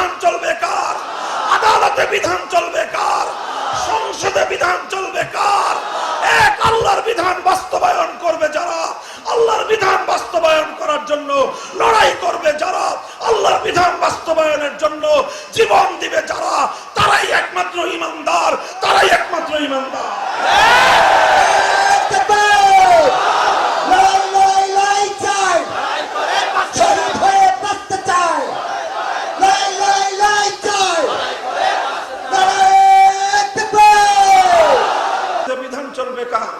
বিধান চলবে কার? আদালতে বিধান চলবে কার? সংসদে বিধান চলবে কার? এক আল্লাহর বিধান বাস্তবায়ন করবে যারা, আল্লাহর বিধান বাস্তবায়ন করার জন্য লড়াই করবে যারা, আল্লাহর বিধান বাস্তবায়নের জন্য জীবন দিবে যারা, তারাই একমাত্র ঈমানদার, তারাই একমাত্র ঈমানদার। বিধান চলবে কার?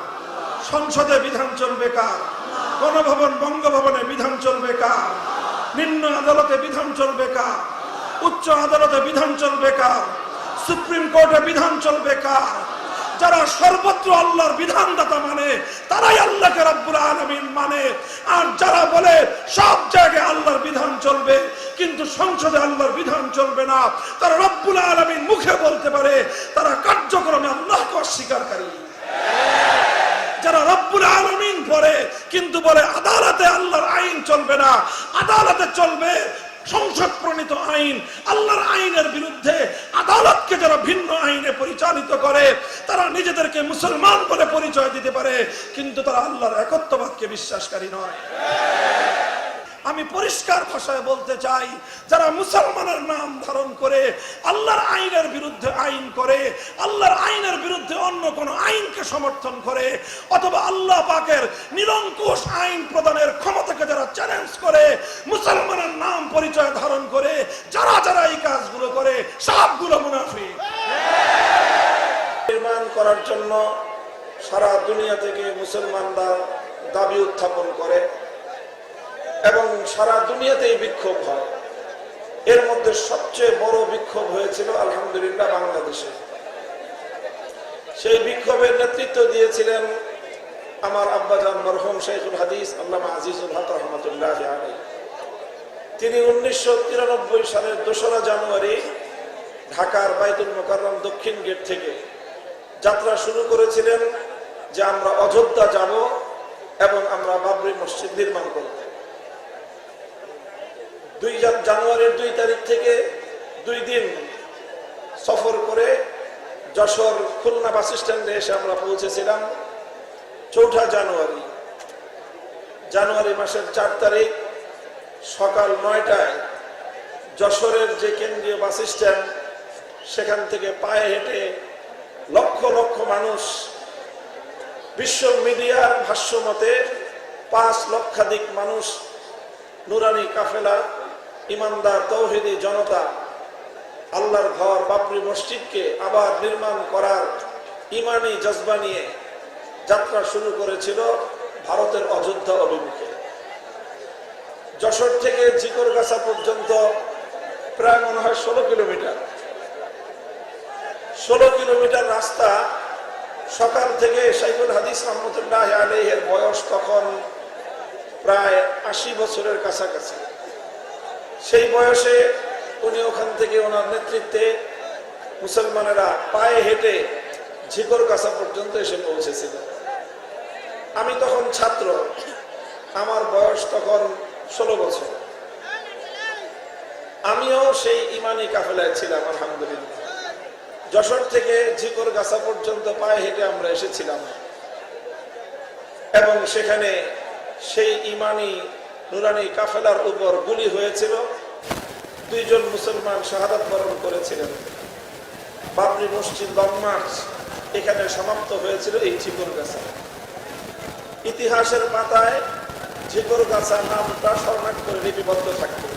সংসদে বিধান চলবে কার? গণভবন বঙ্গভবনে বিধান চলবে কার? নিম্ন আদালতে বিধান চলবে কার? উচ্চ আদালতে বিধান চলবে কার? সুপ্রিম কোর্টে বিধান চলবে কার? যারা সর্বত্র আল্লাহর বিধানদাতা মানে তারাই আল্লাহকে রব্বুল আলামিন মানে। আর যারা বলে সব জায়গায় আল্লাহর বিধান চলবে কিন্তু সংসদে আল্লাহর বিধান চলবে না, তারা রব্বুল আলামিন মুখে বলতে পারে, তারা কার্যক্রমে আল্লাহকে অস্বীকারকারী। যারা রব্বুল আলামিন পড়ে কিন্তু বলে আদালতে আল্লাহর আইন চলবে না, আদালতে চলবে সংসদ প্রণীত আইন, আল্লাহর আইনের বিরুদ্ধে আদালতকে যারা ভিন্ন আইনে পরিচালিত করে তারা নিজেদেরকে মুসলমান বলে পরিচয় দিতে পারে কিন্তু তারা আল্লাহর একত্ববাদকে বিশ্বাসকারী নয়। আমি পরিষ্কার ভাষায় বলতে চাই, যারা মুসলমানের নাম ধারণ করে আল্লাহর আইনের বিরুদ্ধে আইন করে, আল্লাহর আইনের বিরুদ্ধে অন্য কোন আইনকে সমর্থন করে, অথবা আল্লাহ পাকের নিরঙ্কুশ আইন প্রদানের ক্ষমতাকে যারা চ্যালেঞ্জ করে, মুসলমানের নাম পরিচয় ধারণ করে যারা যারা এই কাজগুলো করে সবগুলো মুনাফিক। নির্মাণ করার জন্য সারা দুনিয়া থেকে মুসলমানরা দাবি উত্থাপন করে এবং সারা দুনিয়াতেই বিক্ষোভ হয়। এর মধ্যে সবচেয়ে বড় বিক্ষোভ হয়েছিল আলহামদুলিল্লাহ বাংলাদেশে। সেই বিক্ষোভের নেতৃত্ব দিয়েছিলেন আমার আব্বাজান মরহুম শাইখুল হাদিস আল্লামা আজিজুল হক রহমাতুল্লাহ আলাইহি। তিনি 1993 সালের 2রা জানুয়ারি ঢাকার বাইতুল মোকাররম দক্ষিণ গেট থেকে যাত্রা শুরু করেছিলেন যে আমরা অযোধ্যা যাব এবং আমরা বাবরি মসজিদ নির্মাণ করব। 2 জানুয়ারির 2 তারিখ থেকে 2 দিন সফর করে যশোর খুলনা বাস স্ট্যান্ডে এসে আমরা পৌঁছেছিলাম 4 জানুয়ারি মাসের 4 তারিখ সকাল 9টায় যশোরের যে কেন্দ্রীয় বাস স্ট্যান্ড সেখান থেকে পায়ে হেঁটে লক্ষ লক্ষ মানুষ, বিশ্ব মিডিয়ার ভাষ্য মতে 5 লক্ষাধিক মানুষ, নুরানি কাফেলা, ইমানদার তৌহিদি জনতা আল্লাহর ঘর বাবরি মসজিদকে আবার নির্মাণ করার ইমানি জজবা নিয়ে যাত্রা শুরু করেছিল ভারতের অযোধ্যা অভিমুখে। যশোর থেকে জিকরগাছা পর্যন্ত প্রায় মনে হয় 16 কিলোমিটার। 16 কিলোমিটার রাস্তা। সকাল থেকে শাইখুল হাদিস রহমতুল্লাহ আলাইহির বয়স তখন প্রায় 80 বছরের কাছাকাছি। সেই বয়সে উনি ওখান থেকে ওনার নেতৃত্বে মুসলমানেরা পায়ে হেঁটে ঝিকরগাছা পর্যন্ত এসে পৌঁছেছিলেন। আমি তখন ছাত্র, আমার বয়স তখন 16 বছর। আমিও সেই ইমানি কাফেলায় ছিলাম আলহামদুলিল্লাহ। যশোর থেকে ঝিকরগাছা পর্যন্ত পায়ে হেঁটে আমরা এসেছিলাম এবং সেখানে সেই ইমানি নুরানি কাফেলার উপর গুলি হয়েছিল। 2 জন মুসলমান শাহাদাত বরণ করেছিলেন। বাবরি মসজিদ লং মার্চ এখানে সমাপ্ত হয়েছিল এই ঝিকরগাছা। ইতিহাসের পাতায় ঝিকরগাছা নামটা স্বর্ণাক্ষরে লিপিবদ্ধ থাকবে।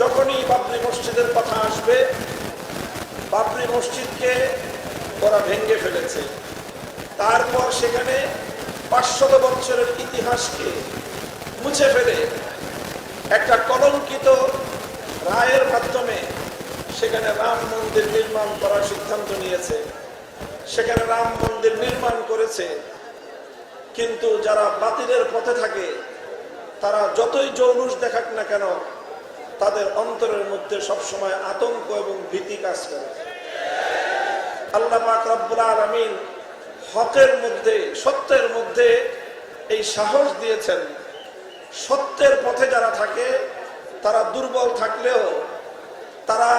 যখনই বাবরি মসজিদের কথা আসবে, বাবরি মসজিদকে ওরা ভেঙে ফেলেছে। তারপর সেখানে 500 বছরের ইতিহাসকে মুছে ফেলে একটা কলঙ্কিত রায়ের মাধ্যমে সেখানে রাম মন্দির নির্মাণ করার সিদ্ধান্ত নিয়েছে। সেখানে রাম মন্দির নির্মাণ করেছে, কিন্তু যারা বাতিলের পথে থাকে তারা যতই জৌলুস দেখাক না কেন তাদের অন্তরের মধ্যে সবসময় আতঙ্ক এবং ভীতি কাজ করে। আল্লাহ পাক রব্বুল আলামিন হকের মধ্যে, সত্যের মধ্যে এই সাহস দিয়েছেন। সত্যের পথে যারা থাকে তারা দুর্বল থাকলেও তারা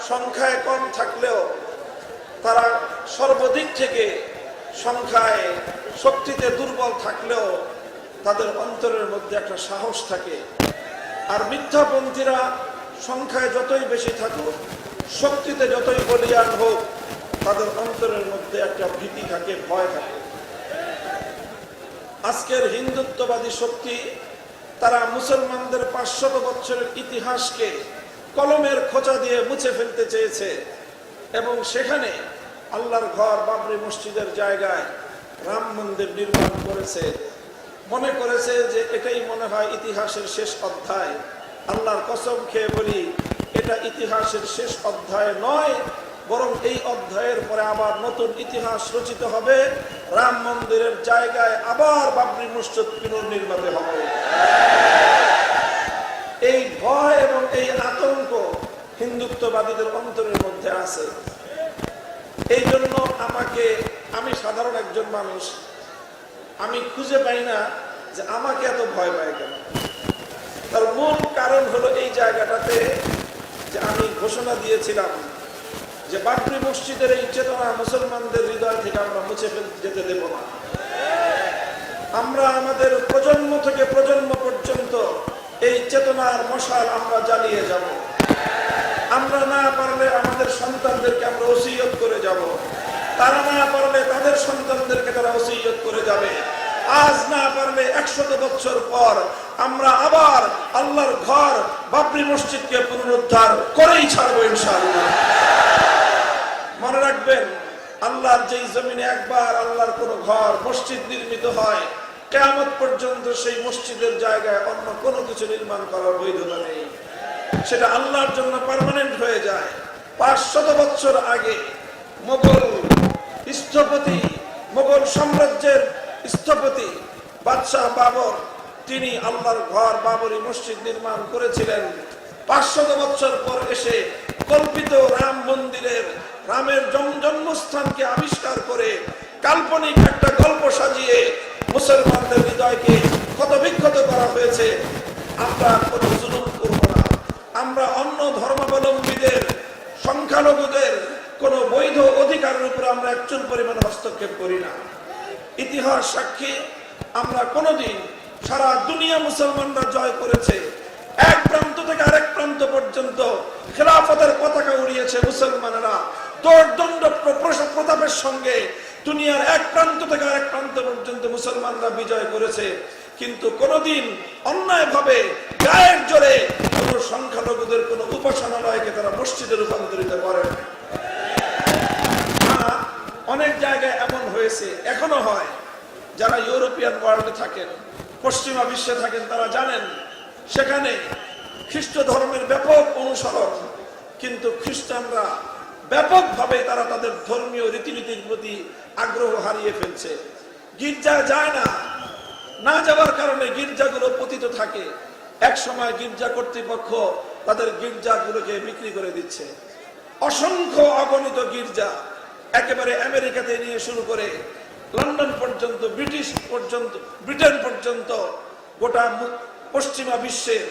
সংখ্যায় কম থাকলেও তারা সর্বদিক থেকে সংখ্যায় শক্তিতে দুর্বল থাকলেও তাদের অন্তরের মধ্যে একটা সাহস থাকে। আর মিথ্যাপন্থীরা সংখ্যায় যতই বেশি থাকুক, শক্তিতে যতই বলিয়ান হোক, তাদের অন্তরের মধ্যে একটা ভীতি থাকে, ভয় থাকে। আজকের হিন্দুত্ববাদী শক্তি তারা মুসলমানদের 500 বছরের ইতিহাসকে কলমের খোঁচা দিয়ে মুছে ফেলতে চেয়েছে এবং সেখানে আল্লাহর ঘর বাবরি মসজিদের জায়গায় রাম মন্দির নির্মাণ করেছে। মনে করেছে যে এটাই মনে হয় ইতিহাসের শেষ অধ্যায়। আল্লাহর কসম খেয়ে বলি, এটা ইতিহাসের শেষ অধ্যায় নয়, বরং এই অধ্যায়ের পরে আবার নতুন ইতিহাস রচিত হবে। রাম মন্দিরের জায়গায় আবার বাবরি মসজিদ পুনর্নির্মিত হবে। এই ভয় এবং এই আতঙ্ক হিন্দুত্ববাদীদের অন্তরের মধ্যে আছে। এই জন্য আমি সাধারণ একজন মানুষ, আমি খুঁজে পাই না যে আমাকে এত ভয় পায় কেন। তার মূল কারণ হলো এই জায়গাটাতে যে আমি ঘোষণা দিয়েছিলাম যে বাবরি মসজিদের এই চেতনা মুসলমানদের হৃদয় থেকে আমরা মুছে ফেলতে যেতে দেব না। আমরা আমাদের প্রজন্ম থেকে প্রজন্ম পর্যন্ত এই চেতনার মশাল আমরা জ্বালিয়ে যাব। আমরা না পারলে আমাদের সন্তানদেরকে আমরা ওসিয়ত করে যাব, তারা না পারলে তাদের সন্তানদেরকে তারা ওসিয়ত করে যাবে। আজ না পারলে 100 বছর পর আমরা আবার আল্লাহর ঘর বাবরি মসজিদকে পুনরুদ্ধার করেই ছাড়বো ইনশাআল্লাহ। মনে রাখবেন, আল্লাহর যেই জমিনে একবার আল্লাহর কোন ঘর মসজিদ নির্মিত হয়, কিয়ামত পর্যন্ত সেই মসজিদের জায়গায় অন্য কোনো কিছু নির্মাণ করার বৈধতা নেই। সেটা আল্লাহর জন্য পার্মানেন্ট হয়ে যায়। 500 বছর আগে মোগল স্থপতি, মোগল সাম্রাজ্যের স্থপতি বাদশাহ বাবর, তিনি আল্লাহর ঘর বাবরি মসজিদ নির্মাণ করেছিলেন। 500 বছর পর এসে কল্পিত রাম মন্দিরের রামের জন্মস্থানকে আবিষ্কার করে কাল্পনিক একটা গল্প সাজিয়ে মুসলমানদের হৃদয়কে ক্ষতবিক্ষত করা হয়েছে। আমরা কোনো জুলুম করব না, আমরা অন্য ধর্মাবলম্বীদের, সংখ্যালঘুদের কোনো বৈধ অধিকারের উপর আমরা একচুল পরিমাণ হস্তক্ষেপ করি না। ইতিহাস সাক্ষী, আমরা কোনোদিন সারা দুনিয়া মুসলমানরা জয় করেছে, এক প্রান্ত থেকে আরেক প্রান্ত পর্যন্ত খেলাফতের পতাকা উড়িয়েছে মুসলমানেরা দৌড়দণ্ড প্রতাপের সঙ্গে। দুনিয়ার এক প্রান্ত থেকে আরেক প্রান্ত পর্যন্ত মুসলমানরা বিজয় করেছে, কিন্তু কোনোদিন অন্যায় ভাবে গায়ের জোরে কোন সংখ্যালঘুদের কোন উপাসনালয়কে তারা মসজিদে রূপান্তরিত করে না। অনেক জায়গায় এমন হয়েছে, এখনো হয়। যারা ইউরোপিয়ান ওয়ার্ল্ডে থাকেন, পশ্চিমা বিশ্বে থাকেন, তারা জানেন সেখানে খ্রিস্ট ধর্মের ব্যাপক অনুসরণ, কিন্তু খ্রিস্টানরা ব্যাপকভাবে তারা তাদের ধর্মীয় রীতিনীতির প্রতি আগ্রহ হারিয়ে ফেলছে। গির্জা যায় না, না যাওয়ার কারণে গির্জাগুলো পতিত থাকে। এক সময় গির্জা কর্তৃপক্ষ তাদের গির্জাগুলোকে বিক্রি করে দিচ্ছে। অসংখ্য অগণিত গির্জা একেবারে আমেরিকাতে নিয়ে শুরু করে লন্ডন পর্যন্ত, ব্রিটেন পর্যন্ত, গোটা পশ্চিমা বিশ্বের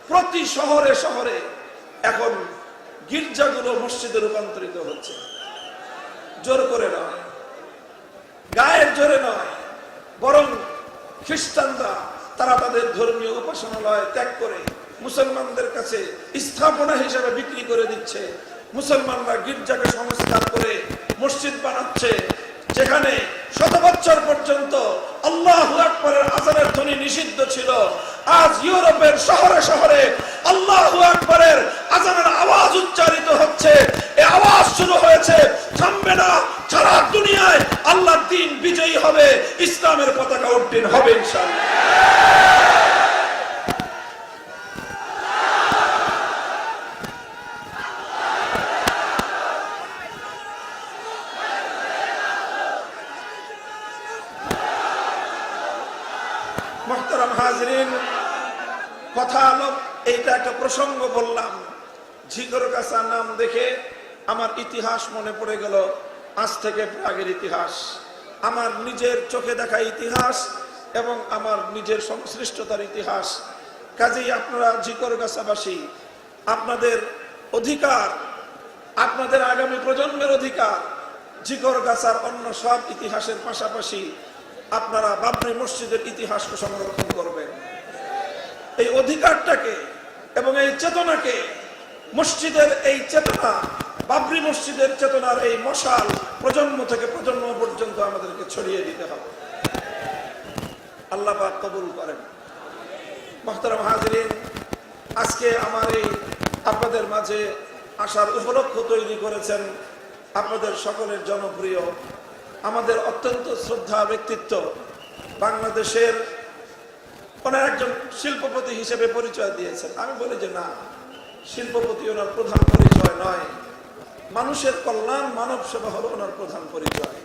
প্রতি শহরে শহরে এখন গির্জাগুলো মসজিদে রূপান্তরিত হচ্ছে। জোর করে নয়, গায়ের জোরে নয়, বরং খ্রিস্টানরা তারা তাদের ধর্মীয় উপাসনালয় ত্যাগ করে মুসলমানদের কাছে স্থাপনা হিসেবে বিক্রি করে দিচ্ছে। মুসলমানরা গির্জাকে সংস্কার করে মসজিদ বানাচ্ছে, যেখানে 100 বছর পর্যন্ত আল্লাহু আকবারের আযানের ধ্বনি নিষিদ্ধ ছিল। আজ ইউরোপের শহরে শহরে আল্লাহু আকবারের আযানের আওয়াজ উচ্চারিত হচ্ছে। এই আওয়াজ শুরু হয়েছে, থামবে না। সারা দুনিয়ায় আল্লাহর দ্বীন বিজয়ী হবে, ইসলামের পতাকা উড্ডীন হবে ইনশাআল্লাহ। মুহতারাম হাজরিন, কথা হলো, এইটা একটা প্রসঙ্গ বললাম। ঝিকরগাছা নাম দেখে আমার ইতিহাস মনে পড়ে গেল, আজ থেকে আগের ইতিহাস, আমার নিজের চোখে দেখা ইতিহাস এবং আমার নিজের সংশ্লিষ্টতার ইতিহাস। কাজেই আপনারা ঝিকরগাছাবাসী, আপনাদের অধিকার, আপনাদের আগামী প্রজন্মের অধিকার। জিকরগাছার অন্য সব ইতিহাসের পাশাপাশি আপনারা বাবরি মসজিদের ইতিহাসকে সংরক্ষণ করবেন। এই অধিকারটাকে এবং এই চেতনাকে, মসজিদের এই চেতনা, বাবরি মসজিদের চেতনার এই মশাল প্রজন্ম থেকে প্রজন্ম পর্যন্ত আমাদেরকে ছড়িয়ে দিতে হবে। আল্লাহ পাক কবুল করেন। মুহতারাম হাজিরিন, আজকে আমার এই আপনাদের মাঝে আসার উপলক্ষ তৈরি করেছেন আপনাদের সকলের জনপ্রিয়, আমাদের অত্যন্ত শ্রদ্ধা ব্যক্তিত্ব, বাংলাদেশের ওনার একজন শিল্পপতি হিসেবে পরিচয় দিয়েছেন। আমি বলি যে না, শিল্পপতি ওনার প্রধান পরিচয় নয়, মানুষের কল্যাণ, মানব সেবা হলো ওনার প্রধান পরিচয়।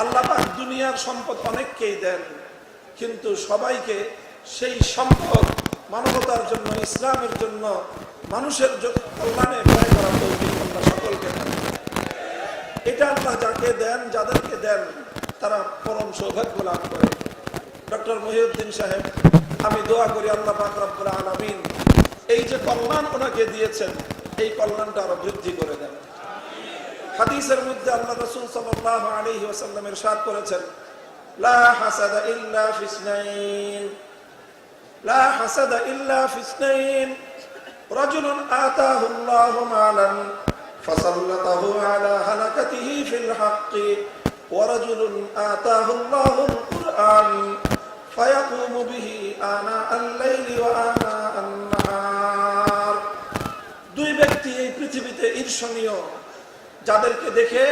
আল্লাহ পাক দুনিয়ার সম্পদ অনেককেই দেন, কিন্তু সবাইকে সেই সম্পদ মানবতার জন্য, ইসলামের জন্য, মানুষের কল্যাণে ব্যয় করার তৌফিক আল্লাহ সকলকে দেন। এটা আল্লাহ যাকে দেন, যাদেরকে দেন, তারা পরম সৌভাগ্য লাভ করে। ডক্টর মহিউদ্দিন সাহেব, আমি দোয়া করি আল্লাহ পাক রব্বুল আলামিন এই যে কল্যাণ ওনাকে দিয়েছেন, এই কল্যাণটা আরো বৃদ্ধি করে দেন। হাদিসের মধ্যে আল্লাহ রাসূল সাল্লাল্লাহু আলাইহি ওয়াসাল্লাম ইরশাদ করেছেন, লা হাসাদা ইল্লা ফিসনাইন, লা হাসাদা ইল্লা ফিসনাইন, রাজুলুন আতাহুল্লাহু মালান ফাসাল্লাতাহু আলা হালাকাতিহি ফিল হাক্কি ওয়া রাজুলুন আতাহুল্লাহুল কুরআন ফায়াকুমু বিহি আনা আল-লাইলি ওয়া আনা আন-নাহার। দুই ব্যক্তি এই পৃথিবীতে ঈর্ষণীয়, যাদেরকে দেখে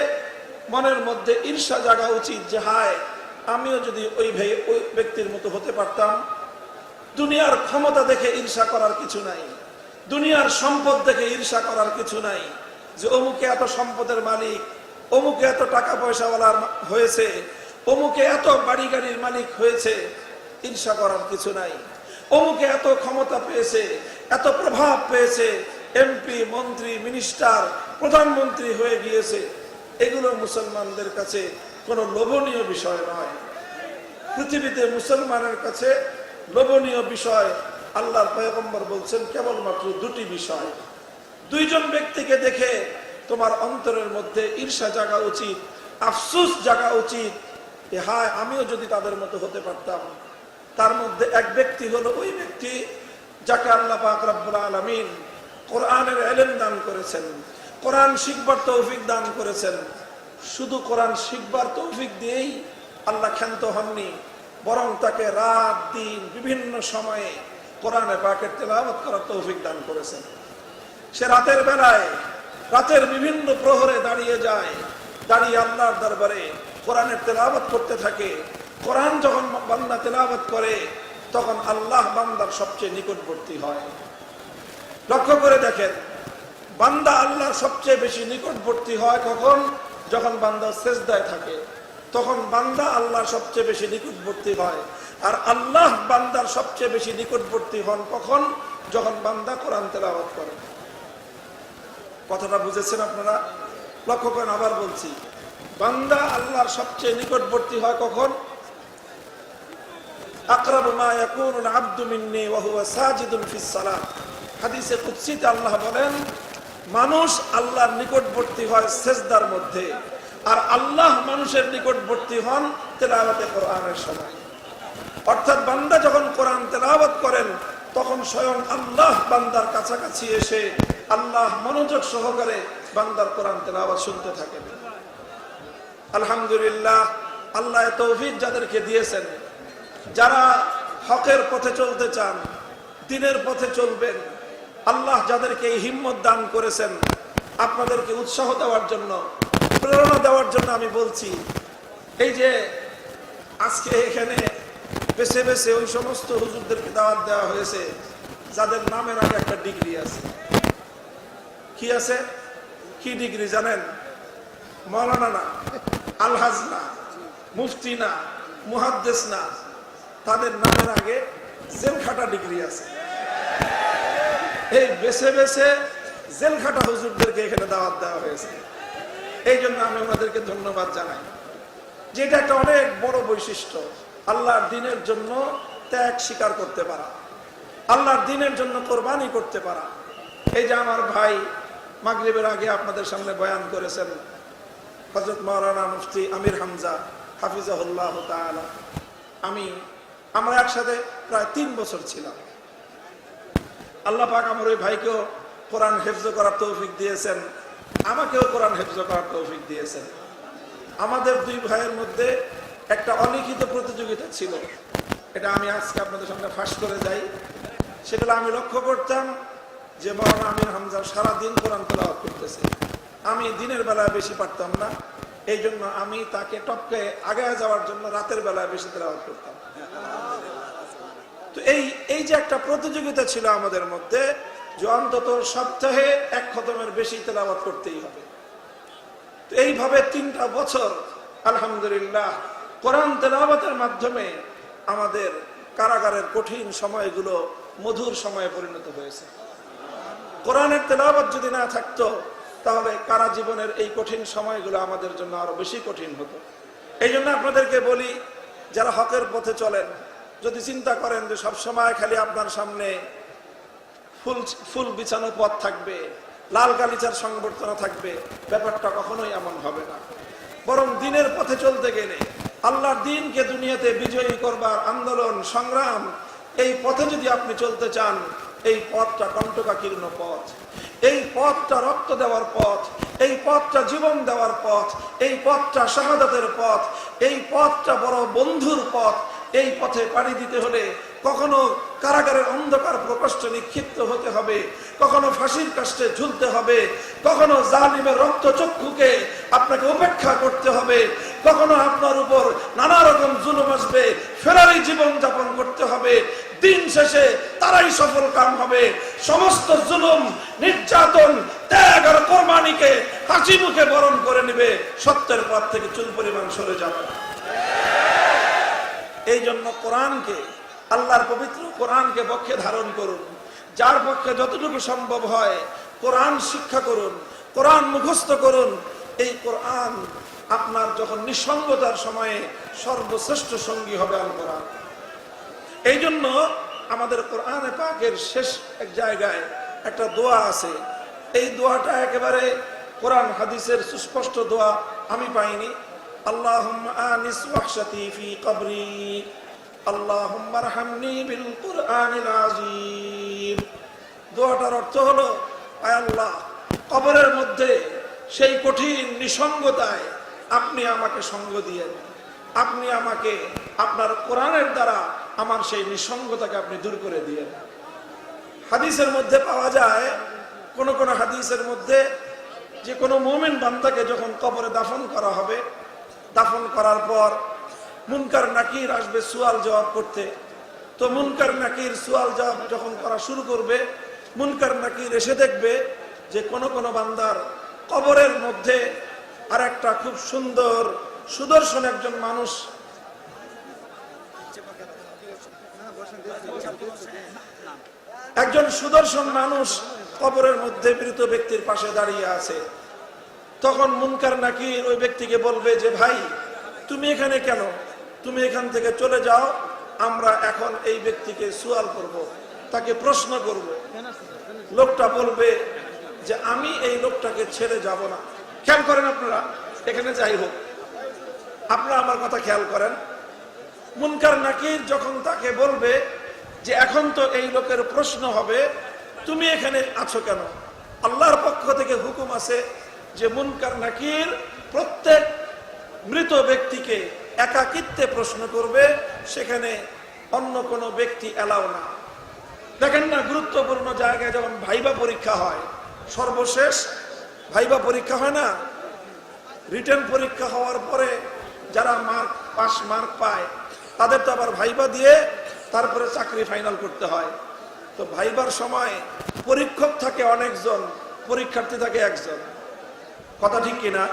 মনের মধ্যে ঈর্ষা জাগা উচিত যে হায়, আমিও যদি ওই ব্যক্তির মতো হতে পারতাম। দুনিয়ার ক্ষমতা দেখে ঈর্ষা করার কিছু নাই, দুনিয়ার সম্পদ দেখে ঈর্ষা করার কিছু নাই, যে অমুকে এত সম্পদের মালিক, অমুকে এত টাকা পয়সাওয়ালার হয়েছে, অমুকে এত বাড়ি গাড়ির মালিক হয়েছে, ঈর্ষা করার কিছু নাই। অমুকে এত ক্ষমতা পেয়েছে, এত প্রভাব পেয়েছে, এমপি, মন্ত্রী, মিনিস্টার, প্রধানমন্ত্রী হয়ে গিয়েছে, এগুলো মুসলমানদের কাছে কোনো লোভনীয় বিষয় নয়। পৃথিবীতে মুসলমানের কাছে লোভনীয় বিষয়, আল্লাহর পয়গম্বর বলছেন, কেবলমাত্র দুটি বিষয়। দুইজন ব্যক্তিকে দেখে তোমার অন্তরের মধ্যে ঈর্ষা জাগা উচিত, আফসোস জাগা উচিত, হায় আমিও যদি তাদের মতো হতে পারতাম। তার মধ্যে এক ব্যক্তি হলো ওই ব্যক্তি যাকে আল্লাহ পাক রব্বুল আলামিন কোরআনের ইলম দান করেছেন, কোরআন শিখবার তৌফিক দান করেছেন। শুধু কোরআন শিখবার তৌফিক দিয়েই আল্লাহ ক্ষান্ত হননি, বরং তাকে রাত দিন বিভিন্ন সময়ে কোরআনে পাকের তেলাওয়াত করার তৌফিক দান করেছেন। সে রাতের বেলায়, রাতের বিভিন্ন প্রহরে দাঁড়িয়ে যায়, দাঁড়িয়ে আল্লাহর দরবারে কোরআনের তেলাওয়াত করতে থাকে। কোরআন যখন বান্দা তেলাওয়াত করে, তখন আল্লাহ বান্দার সবচেয়ে নিকটবর্তী হয়। লক্ষ্য করে দেখেন, বান্দা আল্লাহর সবচেয়ে বেশি নিকটবর্তী হয় কখন? যখন বান্দা সেজদায় থাকে, তখন বান্দা আল্লাহর সবচেয়ে বেশি নিকটবর্তী হয়। আর আল্লাহ বান্দার সবচেয়ে বেশি নিকটবর্তী হন কখন? যখন বান্দা কোরআন তেলাওয়াত করে। কথাটা বুঝেছেন আপনারা? লক্ষ্য করেন, আবার বলছি, বান্দা আল্লাহর সবচেয়ে নিকটবর্তী হয় কখন? আকরাবু মা ইয়াকুনুল আবদু মিন্নী ওয়া হুয়া সাজিদুন ফিস সালাত। হাদিসে কুদসিতে আল্লাহ বলেন, মানুষ আল্লাহর নিকটবর্তী হয় সেজদার মধ্যে, আর আল্লাহ মানুষের নিকটবর্তী হন তেলাওয়াতে কোরআনের সময়। অর্থাৎ বান্দা যখন কোরআন তেলাওয়াত করেন, তখন স্বয়ং আল্লাহ বান্দার কাছাকাছি এসে আল্লাহ মনোযোগ সহকারে বান্দার কোরআন তেলাওয়াত শুনতে থাকেন। আলহামদুলিল্লাহ, আল্লাহ তৌফিক যাদেরকে দিয়েছেন, যারা হকের পথে চলতে চান, দ্বীনের পথে চলবেন, আল্লাহ যাদেরকে এই হিম্মত দান করেছেন, আপনাদেরকে উৎসাহ দেওয়ার জন্য, প্রেরণা দেওয়ার জন্য আমি বলছি, এই যে আজকে এখানে বেছে বেছে ওই সমস্ত হুজুরদেরকে দাওয়াত দেওয়া হয়েছে যাদের নামের আগে একটা ডিগ্রি আছে। কি আছে? কি ডিগ্রি জানেন? মাওলানা না, আলহাজ না, মুফতি না, মুহাদ্দিস না, তাদের নামের আগে জেলখাটা ডিগ্রি আছে। এই বেছে বেছে জেলখাটা হুজুরদেরকে এখানে দাওয়াত দেওয়া হয়েছে। এই জন্য আমি ওনাদেরকে ধন্যবাদ জানাই, যে এটা একটা অনেক বড় বৈশিষ্ট্য, আল্লাহর দ্বীনের জন্য ত্যাগ স্বীকার করতে পারা, আল্লাহর দ্বীনের জন্য কোরবানি করতে পারা। এই যে আমার ভাই মাগরিবের আগে আপনাদের সামনে বয়ান করেছেন হযরত মাওলানা মুফতি আমির হামজা হাফিজাহুল্লাহ তাআলা। আমরা একসাথে প্রায় 3 বছর ছিলাম। আল্লাহ পাক আমার ওই ভাইকেও কোরআন হেফজ করার তৌফিক দিয়েছেন, আমাকেও কোরআন হেফজ করার তৌফিক দিয়েছেন। আমাদের দুই ভাইয়ের মধ্যে একটা অলিখিত প্রতিযোগিতা ছিল, এটা আমি আজকে আপনাদের সামনে ফাঁস করে যাই। সেগুলো আমি লক্ষ্য করতাম যে মাওলানা আমির হামজা সারাদিন কোরআন তেলাওয়াত করতেছে, আমি দিনের বেলায় বেশি পারতাম না, এই জন্য আমি তাকে টপকে আগায় যাওয়ার জন্য রাতের বেলায় বেশি তেলাওয়াত করতাম। তো এই যে একটা প্রতিযোগিতা ছিল আমাদের মধ্যে, যে অন্তত সপ্তাহে 1 খতমের বেশি তেলাওয়াত করতেই হবে। তো এইভাবে 3টা বছর আলহামদুলিল্লাহ কোরআন তেলাওয়াতের মাধ্যমে আমাদের কারাগারের কঠিন সময়গুলো মধুর সময়ে পরিণত হয়েছে। কোরআনের তেলাওয়াত যদি না থাকতো তাহলে কারা জীবনের এই কঠিন সময়গুলো আমাদের জন্য আরো বেশি কঠিন হতো। এই জন্য আপনাদেরকে বলি, যারা হকের পথে চলেন, যদি চিন্তা করেন যে সব সময় খালি আপনার সামনে ফুল বিছানো পথ থাকবে, লাল গালিচার সংবর্ধনা থাকবে, ব্যাপারটা কখনোই এমন হবে না। বরং দিনের পথে চলতে গেলে, আল্লাহর দ্বীনকে দুনিয়াতে বিজয়ী করবার আন্দোলন সংগ্রাম, এই পথে যদি আপনি চলতে চান, এই পথটা কণ্টকাকীর্ণ পথ, এই পথটা রক্ত দেওয়ার পথ, এই পথটা জীবন দেওয়ার পথ, এই পথটা শাহাদাতের পথ, এই পথটা বড় বন্ধুর পথ। এই পথে পাড়ি দিতে হলে কখনো কারাগারের অন্ধকার প্রকোষ্ঠে নিক্ষিপ্ত হতে হবে, কখনো ফাঁসির কাষ্টে ঝুলতে হবে, কখনো জালিমের রক্তচক্ষুকে আপনাকে উপেক্ষা করতে হবে, কখনো আপনার উপর নানা রকম জুলুম আসবে, ফেরারি জীবন যাপন করতে হবে। দিন শেষে তারাই সফল কাম হবে, সমস্ত জুলুম, নির্যাতন, ত্যাগ আর কোরবানিকে হাসি মুখে বরণ করে নেবে, সত্যের পথ থেকে চুল পরিমাণ সরে যাবে। এই জন্য কোরআনকে, আল্লাহর পবিত্র কোরআনকে পক্ষে ধারণ করুন। যার পক্ষে যতটুকু সম্ভব হয় কোরআন শিক্ষা করুন, কোরআন মুখস্থ করুন। এই কোরআন আপনার যখন নিঃসঙ্গতার সময়ে সর্বশ্রেষ্ঠ সঙ্গী হবে আল কোরআন। এই জন্য আমাদের কোরআনে পাকের শেষ এক জায়গায় একটা দোয়া আছে। এই দোয়াটা একেবারে কোরআন হাদিসের সুস্পষ্ট দোয়া আমি পাইনি। আল্লাহুম্মা আনিস ওয়াহশাতি ফি কবরি, আল্লাহুম্মা আরহামনি বিল কুরআনিল আযীম। দোয়াটার অর্থ হলো, আয় আল্লাহ, কবরের মধ্যে সেই কঠিন নিঃসঙ্গতায় আপনি আমাকে সঙ্গ দিয়েন, আপনি আমাকে আপনার কোরআনের দ্বারা আমার সেই নিঃসঙ্গতাকে আপনি দূর করে দিয়েন। হাদিসের মধ্যে পাওয়া যায়, কোন কোন হাদিসের মধ্যে, যে কোনো মুমিন বান্দাকে যখন কবরে দাফন করা হবে, দাফন করার পর মুনকার নাকির আসবে সুয়াল জবাব করতে। তো মুনকার নাকির সুয়াল জবাব যখন করা শুরু করবে, মুনকার নাকির এসে দেখবে যে কোন কোন বান্দার কবরের মধ্যে আর একটা খুব সুন্দর সুদর্শন একজন মানুষ, একজন সুদর্শন মানুষ কবরের মধ্যে মৃত ব্যক্তির পাশে দাঁড়িয়ে আছে। তখন মুনকার নাকির ওই ব্যক্তিকে বলবে যে, ভাই তুমি এখানে কেন? তুমি এখান থেকে চলে যাও, আমরা এখন এই ব্যক্তিকে সুয়াল করব, তাকে প্রশ্ন করব। লোকটা বলবে যে আমি এই লোকটাকে ছেড়ে যাব না। খেয়াল করেন আপনারা, এখানে যাই হোক, আপনারা আমার কথা খেয়াল করেন। মুনকার নাকির যখন তাকে বলবে যে এখন তো এই লোকের প্রশ্ন হবে, তুমি এখানে আছো কেন? আল্লাহর পক্ষ থেকে হুকুম আছে যে মুনকার নাকির প্রত্যেক মৃত ব্যক্তিকে একাকিত্বে প্রশ্ন করবে, সেখানে অন্য কোনো ব্যক্তি এলাও না। দেখেন না, গুরুত্বপূর্ণ জায়গায় যখন ভাইবা পরীক্ষা হয়, সর্বশেষ ভাইবা পরীক্ষা হয় না, রিটেন পরীক্ষা হওয়ার পরে যারা পাস মার্ক পায় তাদের তো আবার ভাইবা দিয়ে তারপরে চাকরি ফাইনাল করতে হয়। তো ভাইবার সময় পরীক্ষক থাকে অনেকজন, পরীক্ষার্থী থাকে একজন। কথা ঠিক কিনা?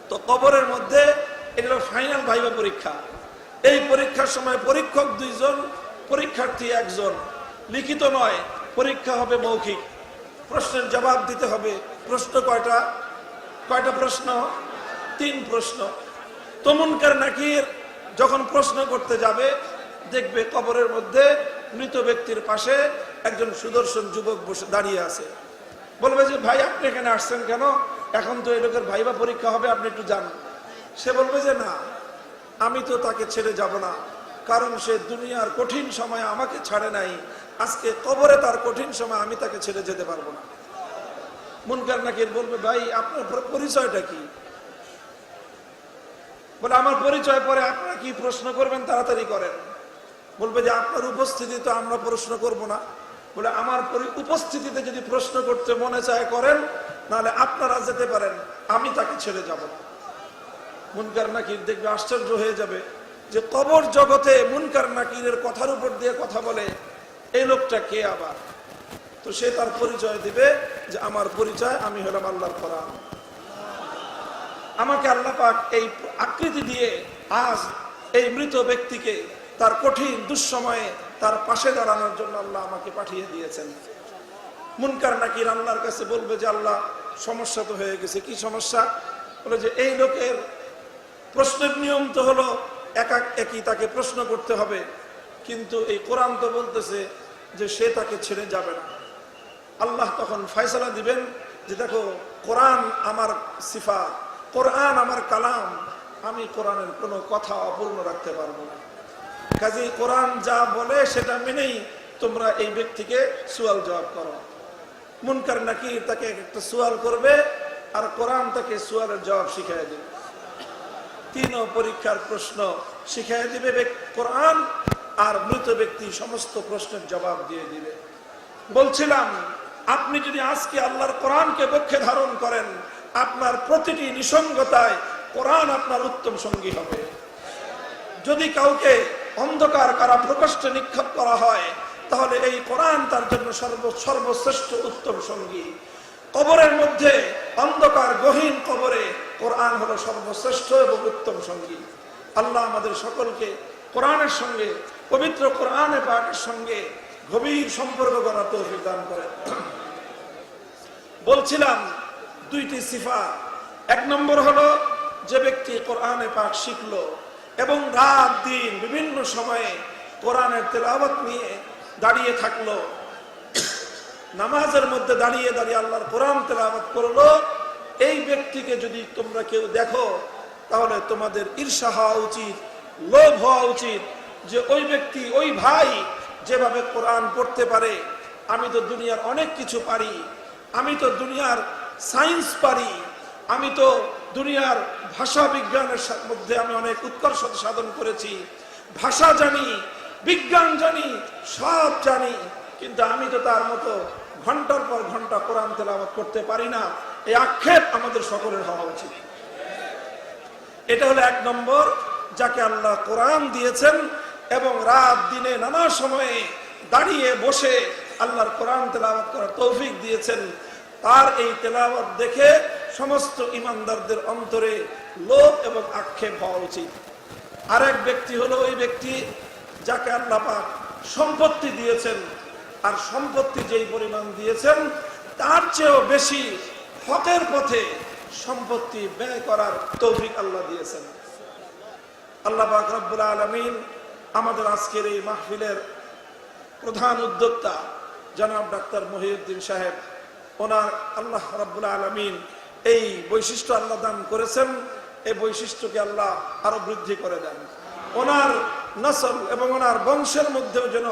তো কবরের মধ্যে এগুলো ফাইনাল ভাইবা পরীক্ষা। এই পরীক্ষার সময় পরীক্ষক 2 জন, পরীক্ষার্থী 1 জন। লিখিত নয়, পরীক্ষা হবে মৌখিক, প্রশ্নের জবাব দিতে হবে। প্রশ্ন কয়টা প্রশ্ন? 3 প্রশ্ন। তো মুনকার নাকির যখন প্রশ্ন করতে যাবে, দেখবে কবরের মধ্যে মৃত ব্যক্তির পাশে একজন সুদর্শন যুবক বসে দাঁড়িয়ে আছে। বলবে যে ভাই আপনি এখানে আসছেন কেন, এখন তো এই লোকের ভাইবা পরীক্ষা হবে, আপনি একটু যান। সে বলবে যে না, আমি তো তাকে ছেড়ে যাব না, কারণ সে দুনিয়ার কঠিন সময় আমাকে ছাড়ে নাই, আজকে কবরে তার কঠিন সময় আমি তাকে ছেড়ে যেতে পারবো না। মুনকার নাকির বলবে ভাই আপনার পরিচয়টা কি? বলে আমার পরিচয় পরে আপনারা কি প্রশ্ন করবেন তাড়াতাড়ি করেন। বলবে যে আপনার উপস্থিতি তো আমরা প্রশ্ন করব না। বলে আমার উপস্থিতিতে যদি প্রশ্ন করতে মনে চায় করেন, নাহলে আপনারা যেতে পারেন, আমি তাকে ছেড়ে যাব না। মুনকার নাকির দেখবে আশ্চর্য হয়ে যাবে যে কবর জগতে মুনকার নাকিরের কথার উপর দিয়ে কথা বলে এই লোকটা কে আবার। তো সে তার পরিচয় দিবে যে আমার পরিচয়, আমি হলাম আল্লাহর কোরআন। আমাকে আল্লাহ পাক এই আকৃতি দিয়ে আজ এই মৃত ব্যক্তিকে তার কঠিন দুঃসময়ে তার পাশে দাঁড়ানোর জন্য আল্লাহ আমাকে পাঠিয়ে দিয়েছেন। মুনকার নাকির আল্লাহর কাছে বলবে যে আল্লাহ সমস্যা তো হয়ে গেছে। কি সমস্যা? বলে যে এই লোকের প্রশ্নের নিয়ম তো হলো একই তাকে প্রশ্ন করতে হবে, কিন্তু এই কোরআন তো বলতেছে যে সে তাকে ছেড়ে যাবে না। আল্লাহ তখন ফয়সালা দিবেন যে দেখো কোরআন আমার সিফাত, কোরআন আমার কালাম, আমি কোরআনের কোনো কথা অপূর্ণ রাখতে পারবো না। কাজেই কোরআন যা বলে সেটা মেনেই তোমরা এই ব্যক্তিকে সুয়াল জবাব করো। মুনকার নাকির তাকে একটা সুয়াল করবে আর কোরআন তাকে সুয়ালের জবাব শিখিয়ে দেবে। তিনও পরীক্ষার প্রশ্ন শিখিয়ে দিবে কোরআন, আর মৃত ব্যক্তি সমস্ত প্রশ্নের জবাব দিয়ে দিবে। বলছিলাম আপনি যদি আজকে আল্লাহর কোরআনকে পক্ষে ধারণ করেন, আপনার প্রতিটি নিসঙ্গতায় কোরআন আপনার উত্তম সঙ্গী হবে। যদি কাউকে অন্ধকার কারা প্রকোষ্ঠে নিক্ষেপ করা হয়, তাহলে এই কোরআন তার জন্য সর্বশ্রেষ্ঠ উত্তম সঙ্গী। কবরের মধ্যে অন্ধকার গহীন কবরে কোরআন হলো সর্বশ্রেষ্ঠ এবং উত্তম সঙ্গী। আল্লাহ আমাদের সকলকে কোরআনের সঙ্গে, পবিত্র কোরআনে পাকের সঙ্গে গভীর সম্পর্ক করার তৌফিক দান করেন। বলছিলাম দুইটি সিফাত। এক নম্বর হলো যে ব্যক্তি কোরআনে পাক শিখলো এবং রাত দিন বিভিন্ন সময়ে কোরআনের তেলাওয়াত নিয়ে দাঁড়িয়ে থাকলো, নামাজের মধ্যে দাঁড়িয়ে দাঁড়িয়ে আল্লাহর কোরআন তেলাওয়াত করলো, এই ব্যক্তিকে যদি তোমরা কেউ দেখো তাহলে তোমাদের ঈর্ষা হওয়া উচিত, লোভ হওয়া উচিত যে ওই ব্যক্তি, ওই ভাই যেভাবে কোরআন পড়তে পারে, আমি তো দুনিয়ার অনেক কিছু পারি, আমি তো দুনিয়ার সায়েন্স পারি, আমি তো দুনিয়ার ভাষা বিজ্ঞানের মধ্যে আমি অনেক উৎকর্ষ সাধন করেছি, ভাষা জানি, বিজ্ঞান জানি, সব জানি, কিন্তু আমি তো তার মতো ঘন্টার পর ঘন্টা কোরআন তেলাওয়াত করতে পারি না। এই আক্ষেপ আমাদের সকলের হওয়া উচিত। এটা হলো এক নম্বর, যাকে আল্লাহ কোরআন দিয়েছেন এবং রাত দিনে নানা সময়ে দাঁড়িয়ে বসে আল্লাহর কোরআন তেলাওয়াত করার তৌফিক দিয়েছেন। তার এই তেলাওয়াত দেখে সমস্ত ইমানদারদের অন্তরে লোভ এবং আক্ষেপ হওয়া উচিত। আরেক ব্যক্তি হলো ওই ব্যক্তি যাকে আল্লাহ পাক সম্পত্তি দিয়েছেন, আর সম্পত্তি যেই পরিমাণ দিয়েছেন তার চেয়েও বেশি হকের পথে সম্পত্তি ব্যয় করার তৌফিক আল্লাহ দিয়েছেন। আল্লাহ পাক রব্বুল আলামিন আমাদের আজকের এই মাহফিলের প্রধান উদ্যোক্তা জনাব ডাক্তার মহিউদ্দিন সাহেব, ওনার আল্লাহ রব্বুল আলামিন এই বৈশিষ্ট্য আল্লাহ দান করেছেন, এই বৈশিষ্ট্যকে আল্লাহ আরো বৃদ্ধি করে দেন। ওনার নসল এবং ওনার বংশের মধ্যেও যেন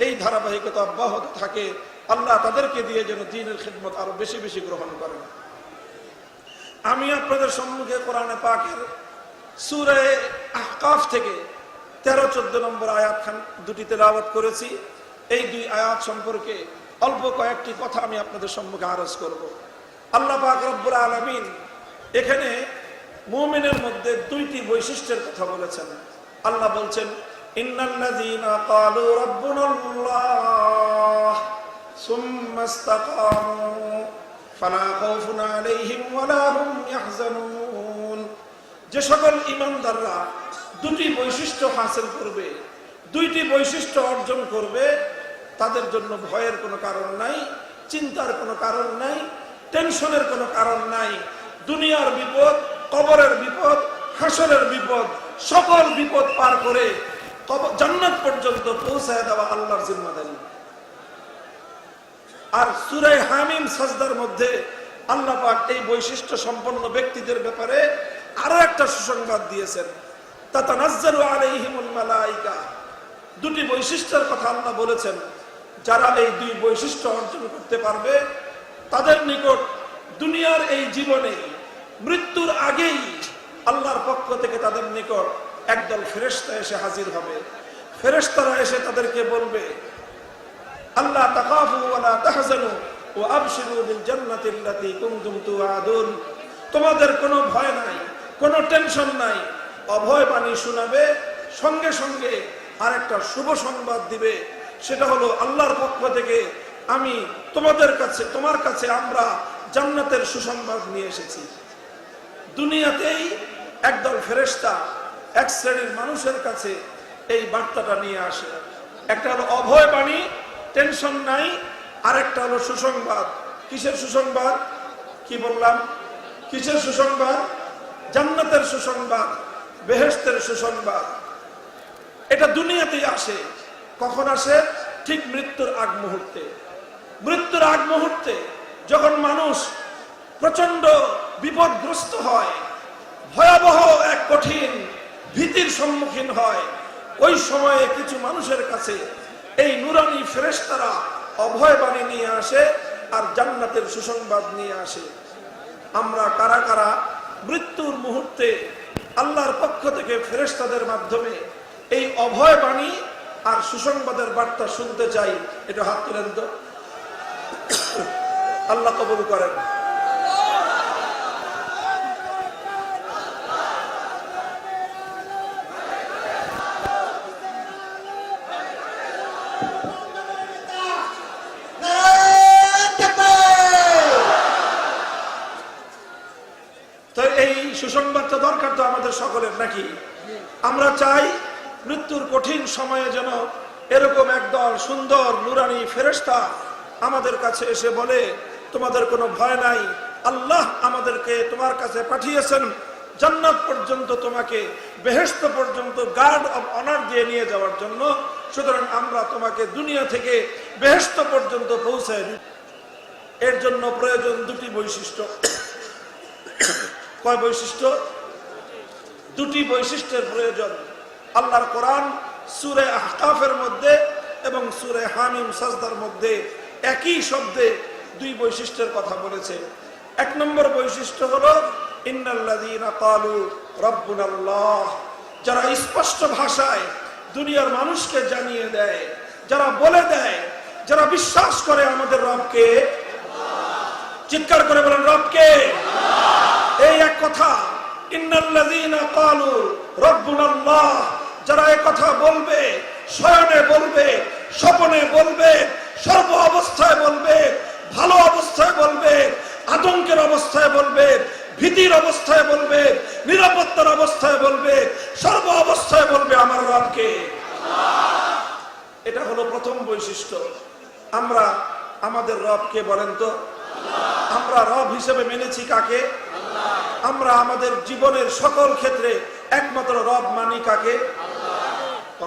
এই ধারাবাহিকতা অব্যাহত থাকে। আল্লাহ তাদেরকে দিয়ে যেন দ্বীনের খিদমত আরো বেশি বেশি গ্রহণ করেন। আমি আপনাদের সম্মুখে কোরআনে পাকের সূরা আহকাফ থেকে 13-14 নম্বর আয়াত দুটি তেলাওয়াত করেছি। এই দুই আয়াত সম্পর্কে অল্প কয়েকটি কথা আমি আপনাদের সম্মুখে আরজ করব। আল্লাহ পাক রব্বুল আলামিন এখানে মুমিনের মধ্যে দুইটি বৈশিষ্ট্যের কথা বলেছেন। আল্লাহ বলছেন, ইন্নাল্লাযীনা ক্বালু রাব্বুনাল্লাহ সুম্মা ইসতাকামু ফালা খাউফুন আলাইহিম ওয়ালা হুম ইয়াহজানুন। যে সকল ঈমানদাররা দুটি বৈশিষ্ট্য হাসিল করবে, দুইটি বৈশিষ্ট্য অর্জন করবে, তাদের জন্য ভয়ের কোনো কারণ নাই, চিন্তার কোনো কারণ নাই, টেনশনের কোনো কারণ নাই। দুনিয়ার বিপদ, কবরের বিপদ, হাসরের বিপদ, সকল বিপদ পার করে জান্নাত পর্যন্ত পৌঁছায় দেওয়া আল্লাহর জিম্মাদারি। আর সূরা হামিম সাজদার মধ্যে আল্লাহ পাক এই বৈশিষ্ট্য সম্পন্ন ব্যক্তিদের ব্যাপারে আরো একটা সুসংবাদ দিয়েছেন, তাতানাজ্জালু আলাইহিমুল মালাইকা। দুটি বৈশিষ্ট্যের কথা আল্লাহ বলেছেন, যারা এই দুই বৈশিষ্ট্য অর্জন করতে পারবে তাদের নিকট দুনিয়ার এই জীবনে মৃত্যুর আগেই আল্লাহর পক্ষ থেকে তাদের নিকট একদল ফেরেশতা এসে হাজির হবে। ফেরেশতারা এসে তাদেরকে বলবে, আল্লাহ তাখাফু ওয়া লা তাহজানু ওয়া আবশিরু বিল জান্নাতি আল্লাতী কুনতুম তুআদুন। তোমাদের কোনো ভয় নাই, কোনো টেনশন নাই। অভয় বাণী শোনাবে, সঙ্গে সঙ্গে আরেকটা শুভ সংবাদ দিবে, সেটা হলো আল্লাহর পক্ষ থেকে আমি তোমার কাছে আমরা জান্নাতের সুসংবাদ নিয়ে এসেছি। দুনিয়াতেই একদল ফেরেশতা এক শ্রেণীর মানুষের কাছে এই বার্তাটা নিয়ে আসে। একটা হলো অভয় বাণী, টেনশন নাই, আরেকটা হলো সুসংবাদ। কিসের সুসংবাদ? কি বললাম? কিসের সুসংবাদ? জান্নাতের সুসংবাদ, বেহেশতের সুসংবাদ। এটা দুনিয়াতেই আসে। কখন আসে? ঠিক মৃত্যুর আগ মুহূর্তে। মৃত্যুর আগ মুহূর্তে যখন মানুষ প্রচন্ড বিপদগ্রস্ত হয়, ভয়াবহ এক কঠিন ভীতির সম্মুখীন হয়, ওই সময়ে কিছু মানুষের কাছে এই নুরানি ফেরেশতারা অভয় বাণী নিয়ে আসে আর জান্নাতের সুসংবাদ নিয়ে আসে। আমরা কারা কারা মৃত্যুর মুহূর্তে আল্লাহর পক্ষ থেকে ফেরেশতাদের মাধ্যমে এই অভয় বাণী আর সুসংবাদের বার্তা শুনতে চাই? এটা হাত তুলেন তো। আল্লাহ কবুল করেন। তো এই সুসংবাদটা দরকার তো আমাদের সকলের, নাকি? আমরা চাই মৃত্যুর কঠিন সময়ে যেন এরকম একদল সুন্দর নুরানি ফেরেশতা আমাদের কাছে এসে বলে, তোমাদের কোনো ভয় নাই, আল্লাহ আমাদেরকে তোমার কাছে পাঠিয়েছেন জান্নাত পর্যন্ত, তোমাকে বেহেশত পর্যন্ত গার্ড অফ অনার দিয়ে নিয়ে যাওয়ার জন্য। সুতরাং আমরা তোমাকে দুনিয়া থেকে বেহেশত পর্যন্ত পৌঁছায় দিই। এর জন্য প্রয়োজন দুটি বৈশিষ্ট্য। কয় বৈশিষ্ট্য? দুটি বৈশিষ্ট্যের প্রয়োজন। আল্লাহর কোরআন সূরা আহকাফের মধ্যে এবং সূরা হামিম সাজদার মধ্যে একই শব্দে দুই বৈশিষ্ট্যের কথা বলেছে। এক নম্বর বৈশিষ্ট্য হলো ইন্নাল্লাযীনা ক্বালু রাব্বুনাল্লাহ, যারা স্পষ্ট ভাষায় দুনিয়ার মানুষকে জানিয়ে দেয়, যারা বলে দেয়, যারা বিশ্বাস করে আমাদের রবকে। চিৎকার করে বলেন, রবকে। এই এক কথা, ইন্নাল্লাযীনা ক্বালু রাব্বুনাল্লাহ, যারা এই কথা বলবে, শয়নে বলবে, স্বপনে বলবে, সর্ব অবস্থায় বলবে, ভালো অবস্থায় বলবে, আতঙ্কের অবস্থায় বলবে, ভীতির অবস্থায় বলবে, নিরাপত্তার অবস্থায় বলবে, সর্ব অবস্থায় বলবে আমার রবকে। এটা হলো প্রথম বৈশিষ্ট্য। আমরা আমাদের রবকে বলেন তো। আমরা রব হিসেবে মেনেছি কাকে? আমরা আমাদের জীবনের সকল ক্ষেত্রে একমাত্র রব মানি কাকে?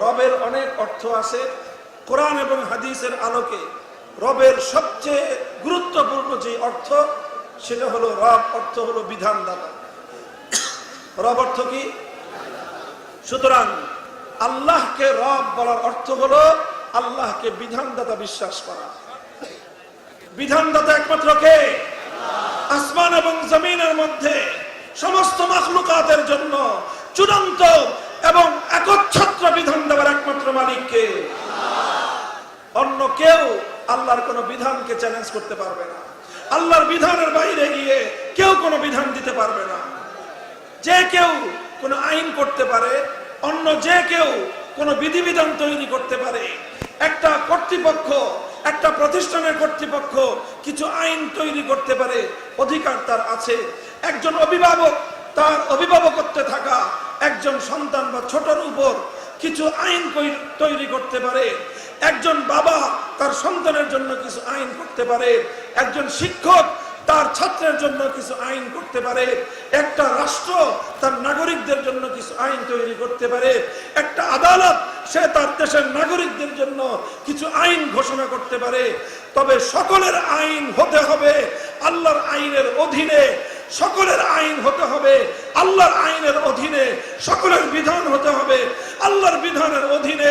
রবের অনেক অর্থ আছে। কোরআন এবং হাদিসের আলোকে রবের সবচেয়ে গুরুত্বপূর্ণ যে অর্থ, সেটা হলো রব অর্থ হলো বিধানদাতা। রব অর্থ কি? সুতরাং আল্লাহকে রব বলার অর্থ হলো আল্লাহকে বিধানদাতা বিশ্বাস করা। বিধানদাতা একমাত্র কে? আসমান এবং জমিনের মধ্যে সমস্ত মাখলুকাতের জন্য চূড়ান্ত এবং একচ্ছত্র বিধান দেওয়ার একমাত্র মালিককে। অন্য কেউ আল্লাহর কোন বিধানকে চ্যালেঞ্জ করতে পারবে না। আল্লাহর বিধানের বাইরে গিয়ে কেউ কোনো বিধান দিতে পারবে না। যে কেউ কোনো আইন করতে পারে, অন্য যে কেউ কোনো বিধিবিধান তৈরি করতে পারে। একটা কর্তৃপক্ষ, একটা প্রতিষ্ঠানের কর্তৃপক্ষ কিছু আইন তৈরি করতে পারে, অধিকার তার আছে। একজন অভিভাবক তার অভিভাবকত্বে থাকা একজন সন্তান বা ছোটর উপর কিছু আইন তৈরি করতে পারে। একজন বাবা তার সন্তানের জন্য কিছু আইন করতে পারে। একজন শিক্ষক তার ছাত্রের জন্য কিছু আইন করতে পারে। একটা রাষ্ট্র তার নাগরিকদের জন্য কিছু আইন তৈরি করতে পারে। একটা আদালত সে তার দেশের নাগরিকদের জন্য কিছু আইন ঘোষণা করতে পারে, তবে সকলের আইন হতে হবে আল্লাহর আইনের অধীনে। সকলের আইন হতে হবে আল্লাহর আইনের অধীনে, সকলের বিধান হতে হবে আল্লাহর বিধানের অধীনে।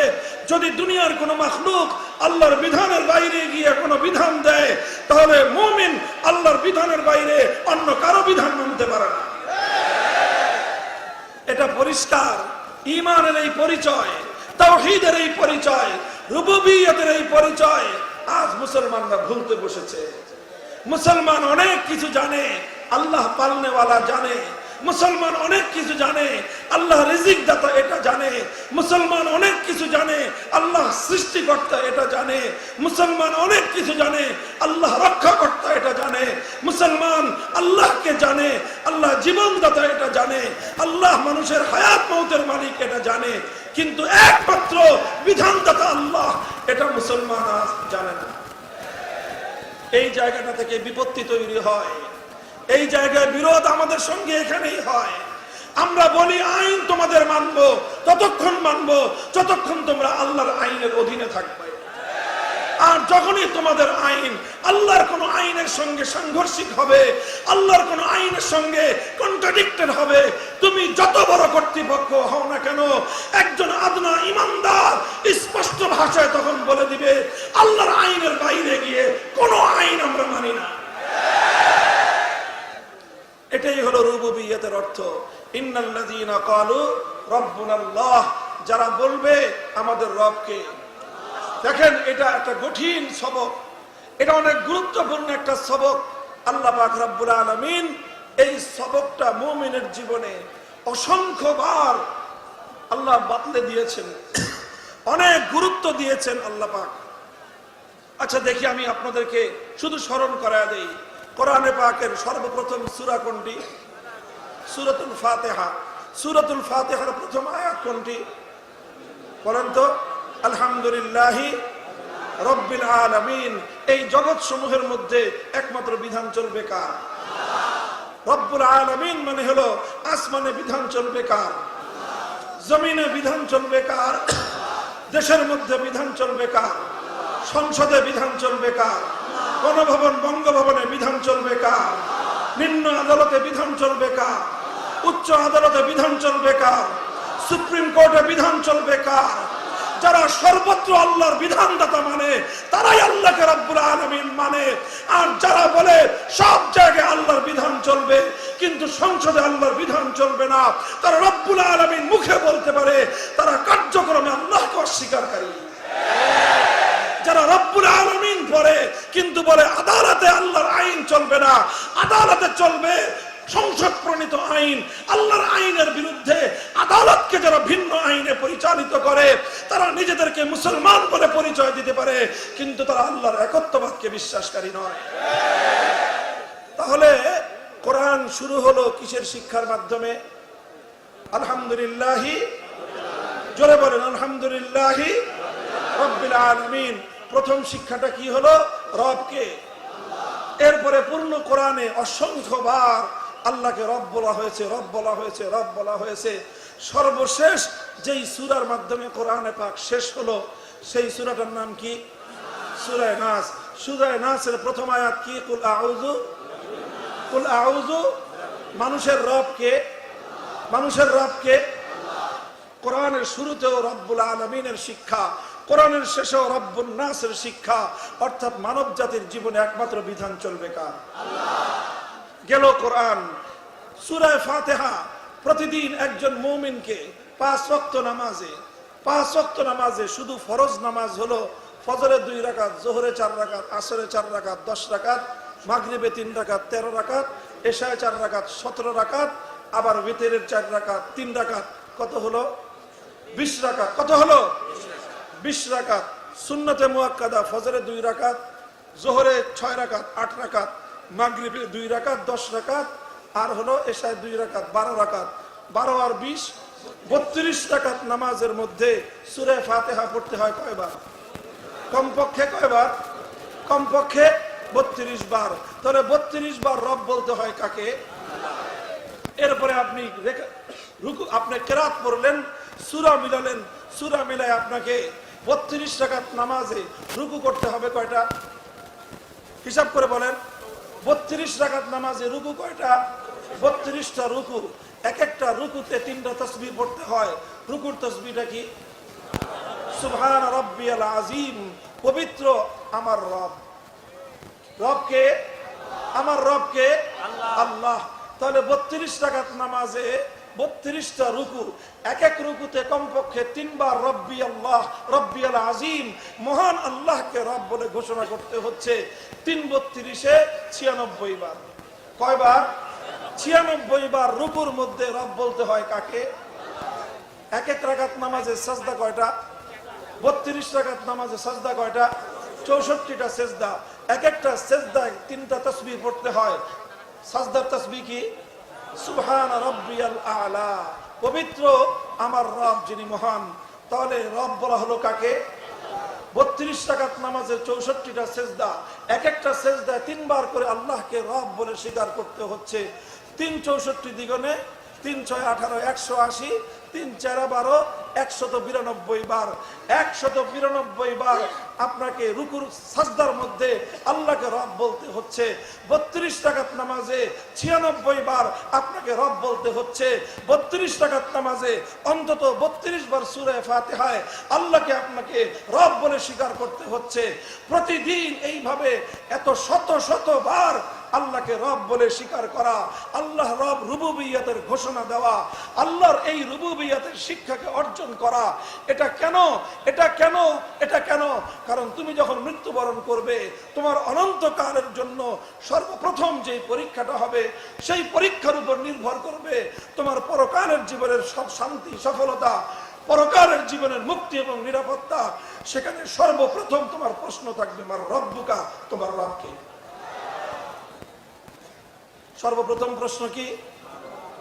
যদি দুনিয়ার কোনো মাখলুক আল্লাহর বিধানের বাইরে গিয়ে কোনো বিধান দেয়, তাহলে মুমিন আল্লাহর বিধানের বাইরে অন্য কারো বিধান মানতে পারে না। এটা পরিষ্কার। ঈমানের এই পরিচয়, তাওহীদের এই পরিচয়, রুবুবিয়তের এই পরিচয় আজ মুসলমানরা ভুলতে বসেছে। মুসলমান অনেক কিছু জানে, আল্লাহ পালনেওয়ালা জানে। মুসলমান অনেক কিছু জানে, আল্লাহ রিজিক দাতা এটা জানে। মুসলমান অনেক কিছু জানে, আল্লাহ সৃষ্টিকর্তা এটা জানে। মুসলমান অনেক কিছু জানে, আল্লাহ রক্ষাকর্তা এটা জানে। মুসলমান আল্লাহকে জানে, আল্লাহ জীবনদাতা এটা জানে, আল্লাহ মানুষের হায়াত মৌতের মালিক এটা জানে। কিন্তু একমাত্র বিধানদাতা আল্লাহ, এটা মুসলমান আজ জানে না। এই জায়গাটা থেকে বিপত্তি তৈরি হয়, এই জায়গায় বিরোধ আমাদের সঙ্গে এখানেই হয়। আমরা বলি আইন তোমাদের মানবো, ততক্ষণ মানবো যতক্ষণ তোমরা আল্লাহর আইনের অধীনে থাকবে। আর যখনই তোমাদের আইন আল্লাহর কোন আইনের সঙ্গে সাংঘর্ষিক হবে, আল্লাহর কোন আইনের সঙ্গে কন্ট্রাডিক্টেড হবে, তুমি যত বড় কর্তৃপক্ষ হও না কেন, একজন আদনা ইমানদার স্পষ্ট ভাষায় তখন বলে দিবে, আল্লাহর আইনের বাইরে গিয়ে কোনো আইন আমরা মানি না। এটাই হলো রুবুবিয়তের অর্থ। ইন্নাল্লাযীনা ক্বালু রাব্বুনাল্লাহ, যারা বলবে আমাদের রবকে। দেখেন, এটা একটা কঠিন সবক, এটা অনেক গুরুত্বপূর্ণ একটা সবক। আল্লাহ পাক রব্বুল আলামিন এই সবকটা মুমিনের জীবনে অসংখ্যবার আল্লাহ বাতলে দিয়েছেন, অনেক গুরুত্ব দিয়েছেন আল্লাহ পাক। আচ্ছা দেখি, আমি আপনাদেরকে শুধু স্মরণ করায় দেই, কোরআনে পাকের সর্বপ্রথম সূরা কোনটি? সূরাতুল ফাতিহা। সূরাতুল ফাতিহার প্রথম আয়াত কোনটি বলেন তো? আলহামদুলিল্লাহি রাব্বিল আলামিন। এই জগৎ সমূহের মধ্যে একমাত্র বিধান চলবে কার? রব্বুল আলামিন মানে হলো আসমানে বিধান চলবে কার? জমিনে বিধান চলবে কার? দেশের মধ্যে বিধান চলবে কার? সংসদে বিধান চলবে কার? গণভবন বঙ্গভবনে বিধান চলবে কার? নিম্ন আদালতে বিধান চলবে কার? উচ্চ আদালতে বিধান চলবে কার? সুপ্রিম কোর্টে বিধান চলবে কার? যারা সর্বত্র আল্লাহর বিধানদাতা মানে, তারাই আল্লাহকে রব্বুল আলামিন মানে। আর যারা বলে সব জায়গায় আল্লাহর বিধান চলবে কিন্তু সংসদে আল্লাহর বিধান চলবে না, তারা রব্বুল আলামিন মুখে বলতে পারে, তারা কার্যক্রমে আল্লাহকে অস্বীকারকারী। যারা রব্বুল আলামিন পড়ে কিন্তু বলে আদালতে আল্লাহর আইন চলবে না, আদালতে চলবে সংসদ প্রণীত আইন, আল্লাহর আইনের বিরুদ্ধে আদালতকে যারা ভিন্ন আইনে পরিচালিত করে, তারা নিজেদেরকে মুসলমান বলে পরিচয় দিতে পারে কিন্তু তারা আল্লাহর একত্ববাদকে বিশ্বাসকারী নয়। তাহলে কোরআন শুরু হলো কিসের শিক্ষার মাধ্যমে? আলহামদুলিল্লাহি, জোরে বলেন আলহামদুলিল্লাহি রাব্বিল আলামিন। প্রথম শিক্ষাটা কি হলো? রবকে। এরপরে পূর্ণ কোরআনে অসংখ্যবার আল্লাহকে রব বলা হয়েছে, রব বলা হয়েছে, রব বলা হয়েছে। সর্বশেষ যেই সূরার মাধ্যমে কোরআনে পাক শেষ হলো, সেই সূরাটার নাম কি? সূরা নাস। সূরা নাসের প্রথম আয়াত কি? কুল আউযু। কুল আউযু। মানুষের রব কে? মানুষের রব কে? কোরআনের শুরুতেও রব্বুল আলামিনের শিক্ষা, কোরআনের শেষেও রব্বুন নাসের শিক্ষা। অর্থাৎ মানব জাতির জীবনে একমাত্র বিধান চলবে কার? গেল কোরআন। সূরা ফাতিহা প্রতিদিন একজন মুমিনকে 5 ওয়াক্ত নামাজে শুধু ফরজ নামাজ হলো ফজরে 2 রাকাত, যোহরে 4 রাকাত, আসরে 4 রাকাত 10 রাকাত, মাগরিবে 3 রাকাত 13 রাকাত, এশায় 4 রাকাত 17 রাকাত, আবার বিতরের 4 রাকাত 3 রাকাত, কত হলো? 20 রাকাত। কত হলো? 20 রাকাত। সুন্নতে মুআক্কাদা ফজরে 2 রাকাত, যোহরে 6 রাকাত 8 রাকাত, মাগরিবে 2 রাকাত 10 রাকাত, আর হলো এশায় 2 রাকাত 12 রাকাত। 12 আর 20 32 রাকাত নামাজের মধ্যে সূরা ফাতিহা পড়তে হয় কয়বার? কমপক্ষে কয়বার? কমপক্ষে 32 বার। তাহলে 32 বার রব বলতে হয় কাকে? এরপরে আপনি কেরাত পড়লেন, সূরা মিলালেন, সূরা মিলায় আপনাকে 32 রাকাত নামাজে রুকু করতে হবে কয়টা? হিসাব করে বলেন। 32 রাকাত নামাজে রুকু কয়টা? 32টা রুকু। এক একটা রুকুতে 3টা তাসবিহ পড়তে হয়। রুকুর তাসবিহটা কি? সুবহান রাব্বিয়াল আযীম, পবিত্র আমার রব। রবকে? আমার রবকে আল্লাহ। তাহলে 32 রাকাত নামাজে 32টা রুকু, এক এক রুকুতে কমপক্ষে 3 বার রব্বি আল্লাহ রব্বিয়াল আযীম, মহান আল্লাহকে রব বলে ঘোষণা করতে হচ্ছে। 3 32 96 বার। কয়বার? 96 বার রুকুর মধ্যে রব বলতে হয় কাকে? এক এক রাকাত নামাজে সাজদা কয়টা? 32 রাকাত নামাজে সাজদা কয়টা? 64টা সেজদা। এক একটা সেজদায় 3টা তাসবিহ পড়তে হয়। সাজদার তাসবিহ কি? সুবহান রাব্বিয়াল আ'লা, পবিত্র আমার রব যিনি মহান। তাহলে রব বলা হলো কাকে? 32 রাকাত নামাজের 64টা সেজদা, এক একটা সেজদায় 3 বার করে আল্লাহকে রব বলে স্বীকার করতে হচ্ছে। 3 64 দ্বিগুণে 3 6 18 180, 3 4 12 192 বার। 192 বার আপনাকে রুকুর সাজদার মধ্যে আল্লাহকে রব বলতে হচ্ছে। 32 রাকাত নামাজে 96 বার আপনাকে রব বলতে হচ্ছে। 32 রাকাত নামাজে অন্তত 32 বার সূরা ফাতিহায় আল্লাহকে আপনাকে রব বলে স্বীকার করতে হচ্ছে। প্রতিদিন এইভাবে এত শত শত বার আল্লাহকে রব বলে স্বীকার করা, আল্লাহ রব রুবুবিয়তের ঘোষণা দেওয়া, আল্লাহর এই রুবুবিয়তের শিক্ষাকে অর্জন করা। এটা কেন? এটা কেন? এটা কেন? কারণ তুমি যখন মৃত্যুবরণ করবে, তোমার অনন্তকালের জন্য সর্বপ্রথম যে পরীক্ষাটা হবে, সেই পরীক্ষার উপর নির্ভর করবে তোমার পরকালের জীবনের সব শান্তি, সফলতা, পরকালের জীবনের মুক্তি এবং নিরাপত্তা। সেখানে সর্বপ্রথম তোমার প্রশ্ন থাকবে মার রব্বুকা, তোমার রবকে। সর্বপ্রথম প্রশ্ন কি?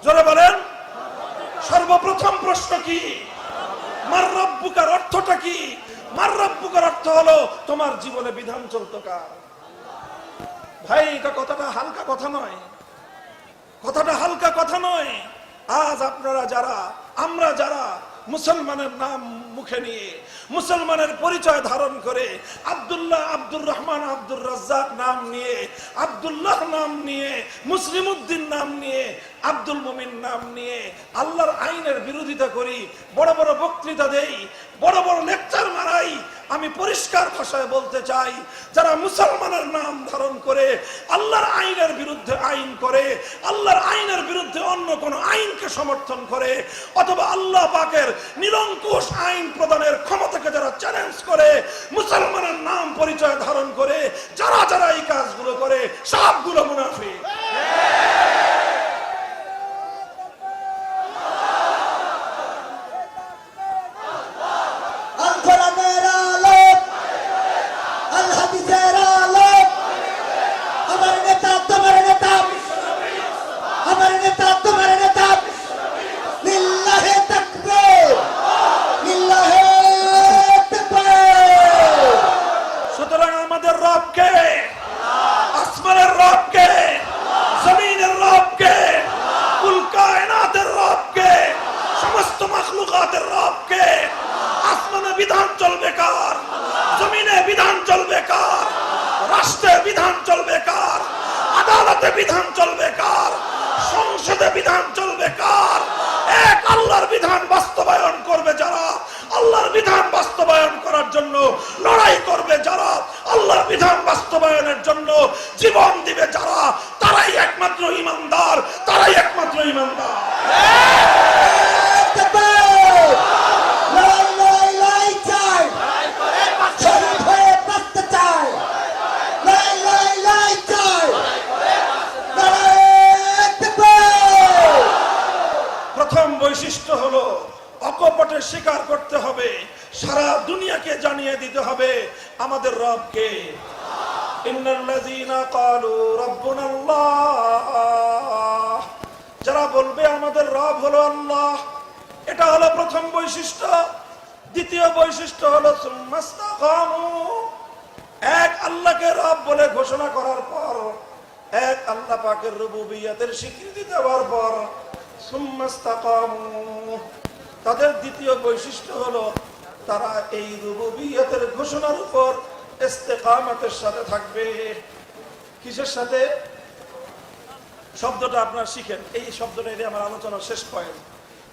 জোরে বলেন। সর্বপ্রথম প্রশ্ন কি? মার রব্বুকার অর্থটা কি? মার রব্বুকার অর্থ হলো তোমার জীবনে বিধান চলতো কার? ভাই, এটা কথাটা হালকা কথা নয়, কথাটা হালকা কথা নয়। আজ আপনারা যারা, আমরা যারা মুসলমানের নাম মুখে নিয়ে, মুসলমানের পরিচয় ধারণ করে, আব্দুল্লাহ, আব্দুর রহমান, আব্দুর রাজ্জাক নাম নিয়ে, আব্দুল্লাহ নাম নিয়ে, মুসলিম উদ্দিন নাম নিয়ে, আব্দুল মুমিন নাম নিয়ে আল্লাহর আইনের বিরোধিতা করি, বড় বড় বক্তৃতা দেই, বড় বড় লেকচার মারাই। আমি পরিষ্কার ভাষায় বলতে চাই, যারা মুসলমানের নাম ধারণ করে আল্লাহর আইনের বিরুদ্ধে আইন করে, আল্লাহর আইনের বিরুদ্ধে অন্য কোন আইনকে সমর্থন করে, অথবা আল্লাহ পাকের নিরঙ্কুশ আইন প্রদানের ক্ষমতাকে যারা চ্যালেঞ্জ করে, মুসলমানের নাম পরিচয় ধারণ করে যারা যারা এই কাজগুলো করে, সবগুলো মুনাফিক। বিধান চলবে কার? জমিনে বিধান চলবে কার? রাষ্ট্রে বিধান চলবে কার? আদালতে বিধান চলবে কার? সংসদে বিধান চলবে কার? এক আল্লাহর বিধান বাস্তবায়ন করবে যারা, আল্লাহর বিধান বাস্তবায়ন করার জন্য লড়াই করবে যারা, আল্লাহর বিধান বাস্তবায়নের জন্য জীবন দিবে যারা, তারাই একমাত্র ঈমানদার, তারাই একমাত্র ঈমানদার। প্রথম বৈশিষ্ট্য হলো অকপটে স্বীকার করতে হবে, সারা দুনিয়াকে জানিয়ে দিতে হবে আমাদের রবকে। ইন্নাল্লাযীনা ক্বালু রাব্বুনাল্লাহ, যারা বলবে আমাদের রব হলো আল্লাহ, এটা হলো প্রথম বৈশিষ্ট্য। দ্বিতীয় বৈশিষ্ট্য হলো সুম্মাস্তাকামু, এক আল্লাহকে রব বলে ঘোষণা করার পর, এক আল্লাহ পাকের রুবুবিয়তের স্বীকৃতি দেওয়ার পর সুম্মাস্তাকামু, তাদের দ্বিতীয় বৈশিষ্ট্য হলো তারা এই রুবুবিয়তের ঘোষণার উপর ইস্তেকামতের সাথে থাকবে। কিসের সাথে? শব্দটা আপনারা শিখেন, এই শব্দটা এটা আমার আলোচনার শেষ পয়েন্ট।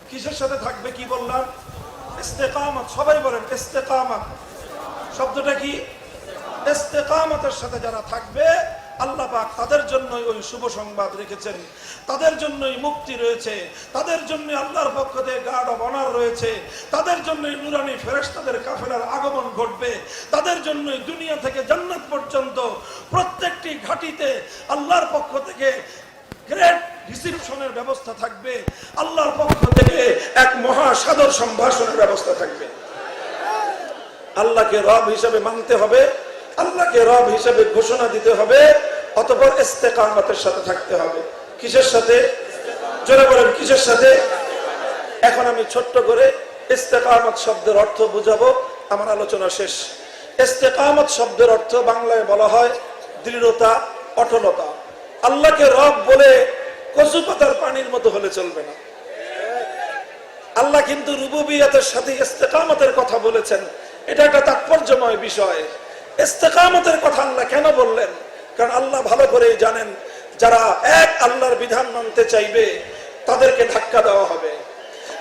কিসের সাথে থাকবে? কি বললাম? ইস্তেকামত। সবাই বলেন ইস্তেকামত। শব্দটা কি? ইস্তেকামতের সাথে যারা থাকবে আল্লাহ পাক তাদের জন্য ওই শুভ সংবাদ রেখেছেন, তাদের জন্যই মুক্তি রয়েছে, তাদের জন্য আল্লাহর পক্ষ থেকে গার্ড অফ অনার রয়েছে, তাদের জন্যই নুরানি ফেরেশতাদের কাফেলার আগমন ঘটবে, তাদের জন্যই দুনিয়া থেকে জান্নাত পর্যন্ত প্রত্যেকটি ঘাটিতে আল্লাহর পক্ষ থেকে গ্রেট রিসিপশনের ব্যবস্থা থাকবে, আল্লাহর পক্ষ থেকে এক মহা সাদর সম্ভাষণের ব্যবস্থা থাকবে। আল্লাহকে রব হিসেবে মানতে হবে, আল্লাহকে রব হিসেবে ঘোষণা দিতে হবে, অতঃপর ইস্তেকামতের সাথে থাকতে হবে। কিসের সাথে? জোরে বলেন কিসের সাথে? এখন আমি ছোট্ট করে ইস্তেকামত শব্দের অর্থ বুঝাবো, আমার আলোচনা শেষ। ইস্তেকামত শব্দের অর্থ বাংলায় বলা হয় দৃঢ়তা, অটলতা। আল্লাহকে রব বলে কচু পাতার পানির মতো হলে চলবে না। আল্লাহ কিন্তু রুবুবিয়তের সাথে ইস্তেকামতের কথা বলেছেন, এটা একটা তাৎপর্যময় বিষয়। ইস্তেকামতের কথা আল্লাহ কেন বললেন? কারণ আল্লাহ ভালো করেই জানেন যারা এক আল্লাহর বিধান মানতে চাইবে তাদেরকে ধাক্কা দেওয়া হবে,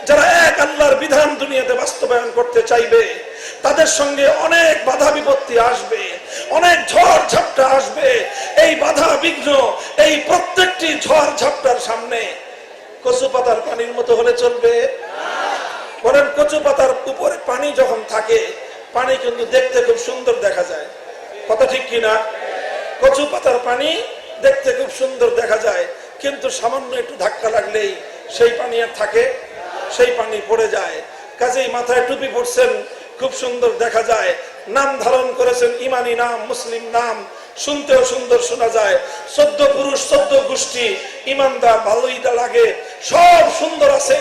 যারা এক আল্লাহর বিধান দুনিয়াতে বাস্তবায়ন করতে চাইবে তাদের সঙ্গে অনেক বাধা বিপত্তি আসবে, অনেক ঝড় ঝাপটা আসবে। এই বাধা বিঘ্ন, এই প্রত্যেকটি ঝড় ঝাপটার সামনে কচু পাতার পানির মতো হলে চলবে? বলেন, কচু পাতার উপরে পানি যখন থাকে, পানি কিন্তু দেখতে খুব সুন্দর দেখা যায়, কথা ঠিক কিনা? কচু পাতার পানি দেখতে খুব সুন্দর দেখা যায়, কিন্তু সামান্য একটু ধাক্কা লাগলেই সেই পানি আর থাকে, সেই পানি পড়ে যায়। কাজেই মাথায় টুপি পড়ছেন, খুব সুন্দর দেখা যায়, নাম ধারণ করেছেন ইমানি নাম, মুসলিম নাম, শুনতেও সুন্দর শোনা যায়, 14 পুরুষ 14 গোষ্ঠী ইমানদার, ভালোই লাগে, সব সুন্দর আছে,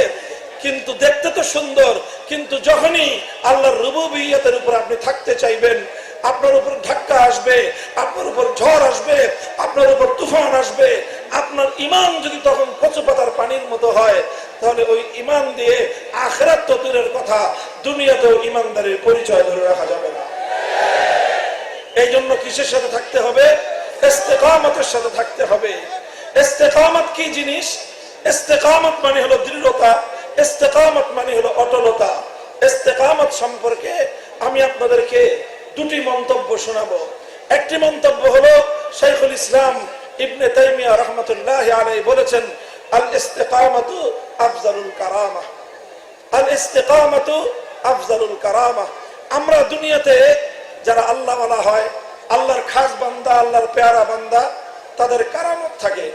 কিন্তু দেখতে তো সুন্দর, কিন্তু যখনই আল্লাহর রুবুবিয়তের উপর আপনি থাকতে চাইবেন, আপনার উপর ধাক্কা আসবে, আপনার উপর ঝড় আসবে, আপনার উপর তুফান আসবে। আপনার ঈমান যদি তখন কচু পাতার পানির মতো হয়, তাহলে ওই ঈমান দিয়ে আখিরাত তো দূরের কথা, দুনিয়াতেও ঈমানদারের পরিচয় ধরে রাখা যাবে না। এই জন্য কিসের সাথে থাকতে হবে? ইস্তেকামতের সাথে থাকতে হবে। ইস্তেকামত কি জিনিস? ইস্তেকামত মানে হলো দৃঢ়তা, ইস্তেকামত মানে হলো অটলতা। ইস্তেকামত সম্পর্কে আমি আপনাদেরকে দুটি মন্তব্য শোনাবো। একটি মন্তব্য হলো শাইখুল ইসলাম ইবনে তাইমিয়া রাহমাতুল্লাহি আলাইহি বলেছেন, আল ইস্তিকামাতু আফজালুল কারামা। আল ইস্তিকামাতু আফজালুল কারামা। আমরা দুনিয়াতে যারা আল্লাহওয়ালা হয়, আল্লাহর খাস বান্দা, আল্লাহর পেয়ারা বান্দা, তাদের কারামত থাকে।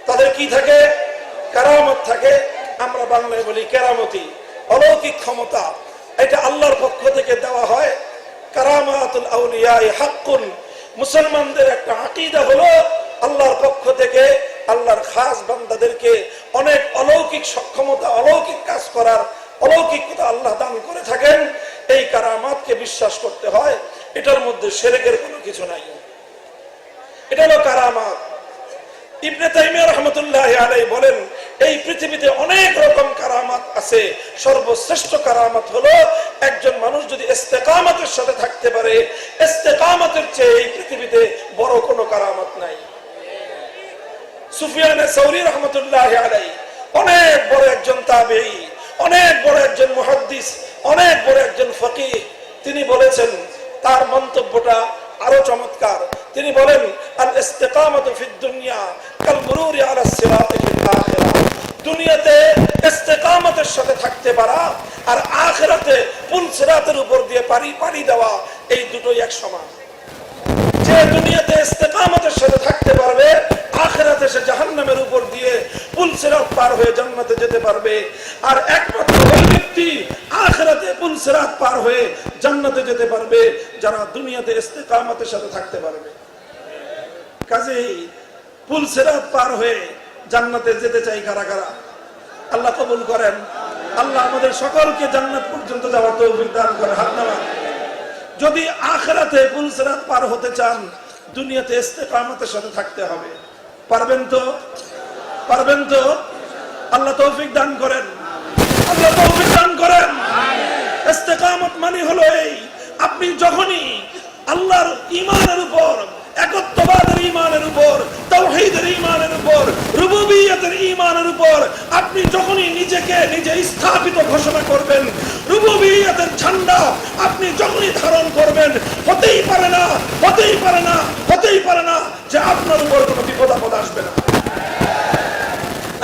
তাদের কি থাকে? কারামত থাকে। আমরা বাংলায় বলি কেরামতি, অলৌকিক ক্ষমতা। এটা আল্লাহর পক্ষ থেকে দেওয়া হয়। কারামাতুল আউলিয়া হাক্কুন। মুসলমানদের একটা আকীদা হলো আল্লাহর পক্ষ থেকে আল্লাহর খাস বান্দাদেরকে অনেক অলৌকিক সক্ষমতা, অলৌকিক কাজ করার অলৌকিকতা আল্লাহ দান করে থাকেন। এই কারামাতকে বিশ্বাস করতে হয়, এটার মধ্যে শিরকের কোনো কিছু নাই। এটা হলো কারামাত। ইবনে তাইমিয়া রাহমাতুল্লাহি আলাইহি বলেন, এই পৃথিবীতে অনেক রকম কারামাত আছে, সর্বশ্রেষ্ঠ কারামাত হলো একজন মানুষ যদি ইস্তেকামতের সাথে থাকতে পারে, ইস্তেকামতের চেয়ে এই পৃথিবীতে বড় কোনো কারামাত নাই। সুফিয়ান সাউরি রাহমাতুল্লাহি আলাইহি অনেক বড় একজন তাবেঈ, অনেক বড় একজন মুহাদ্দিস, অনেক বড় একজন ফকিহ। তিনি বলেছেন, তার মন্তব্যটা আরো চমৎকার। তিনি বলেন, আল ইস্তিকামাতু ফিদ দুনিয়া কাল মুরুরি আলা সিরাতি ফিল আখিরাহ। দুনিয়াতে ইস্তিকামতের সাথে থাকতে পারা আর আখিরাতে পুল সিরাতের উপর দিয়ে পাড়ি দেওয়া, এই দুটোই এক সমান। যে দুনিয়াতে ইস্তিকামতের সাথে থাকতে পারবে, আখিরাতে সে জাহান্নামের উপর দিয়ে পুল সিরাত পার হয়ে জান্নাতে যেতে পারবে। আর একমাত্র ওই ব্যক্তি আখিরাতে পুল সিরাত পার হয়ে জান্নাতে যেতে পারবে যারা দুনিয়াতে ইস্তিকামতের সাথে থাকতে পারবে। কাজেই পুল সিরাত পার হয়ে জান্নাতে যেতে চাই কারা কারা? আল্লাহ কবুল করেন। আল্লাহ আমাদের সকলকে জান্নাত পর্যন্ত যাওয়ার তৌফিক দান করে। হাত নামান। যদি আখিরাতে পুল সিরাত পার হতে চান, দুনিয়াতে ইস্তিকামতের সাথে থাকতে হবে। পারবেন তো? পারবেন তো? আল্লাহ তৌফিক দান করেন। আল্লাহ তৌফিক দান করেন। করেন। ইস্তেকামত মানে হলো এই, আপনি যখনই আল্লাহর ঈমানের উপর, একত্ববাদের ঈমানের উপর, তাওহীদের ঈমানের উপর, রুবুবিয়তের ঈমানের উপর আপনি যখনই নিজেকে নিজে স্থাপিত ঘোষণা করবেন, রুবুবিয়তের ঝান্ডা আপনি যখনই ধারণ করবেন, হতেই পারে না, হতেই পারে না, হতেই পারে না যে আপনার উপর কোনো বিপদ আপদ আসবে না।